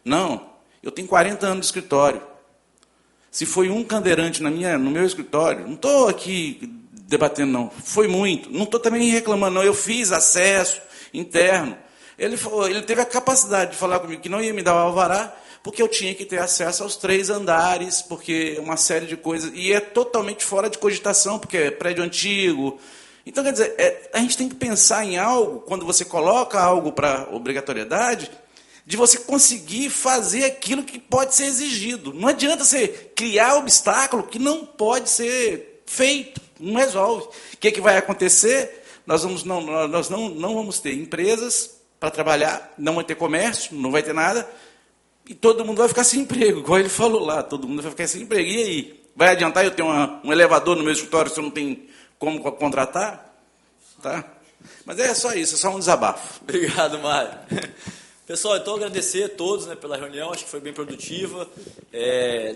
Não, eu tenho 40 anos de escritório. Se foi um cadeirante no meu escritório, não estou aqui debatendo, não. Foi muito. Não estou também reclamando, não. Eu fiz acesso interno. Ele teve a capacidade de falar comigo que não ia me dar o alvará, porque eu tinha que ter acesso aos 3 andares, porque uma série de coisas... E é totalmente fora de cogitação, porque é prédio antigo. Então, quer dizer, a gente tem que pensar em algo, quando você coloca algo para obrigatoriedade, de você conseguir fazer aquilo que pode ser exigido. Não adianta você criar obstáculo que não pode ser feito, não resolve. O que vai acontecer? Nós não vamos ter empresas para trabalhar, não vai ter comércio, não vai ter nada, e todo mundo vai ficar sem emprego, igual ele falou lá, todo mundo vai ficar sem emprego. E aí? Vai adiantar eu ter um elevador no meu escritório se eu não tenho como contratar? Tá? Mas é só isso, é só um desabafo. Obrigado, Mário. Pessoal, então agradecer a todos, né, pela reunião, acho que foi bem produtiva.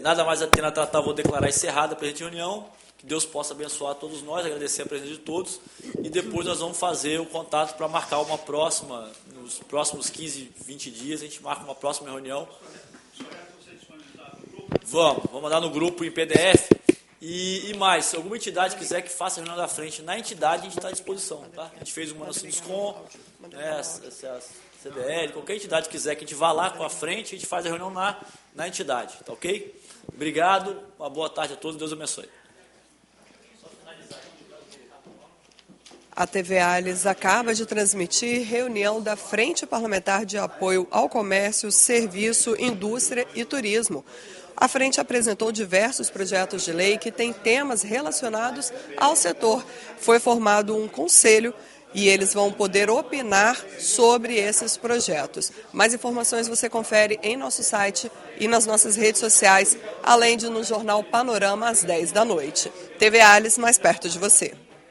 Nada mais a ter a tratar, vou declarar encerrada a presente reunião. Que Deus possa abençoar todos nós, agradecer a presença de todos. E depois nós vamos fazer o contato para marcar uma próxima, nos próximos 15, 20 dias, a gente marca uma próxima reunião. Vamos mandar no grupo em PDF. E mais, se alguma entidade quiser que faça a reunião da frente na entidade, a gente está à disposição. Tá? A gente fez uma no Sinduscom, CDL, qualquer entidade quiser que a gente vá lá com a frente, a gente faz a reunião na entidade, tá ok? Obrigado, uma boa tarde a todos, Deus abençoe. A TV Alhes acaba de transmitir reunião da Frente Parlamentar de Apoio ao Comércio, Serviço, Indústria e Turismo. A frente apresentou diversos projetos de lei que têm temas relacionados ao setor. Foi formado um conselho e eles vão poder opinar sobre esses projetos. Mais informações você confere em nosso site e nas nossas redes sociais, além de no Jornal Panorama às 10 da noite. TV Alhes, mais perto de você.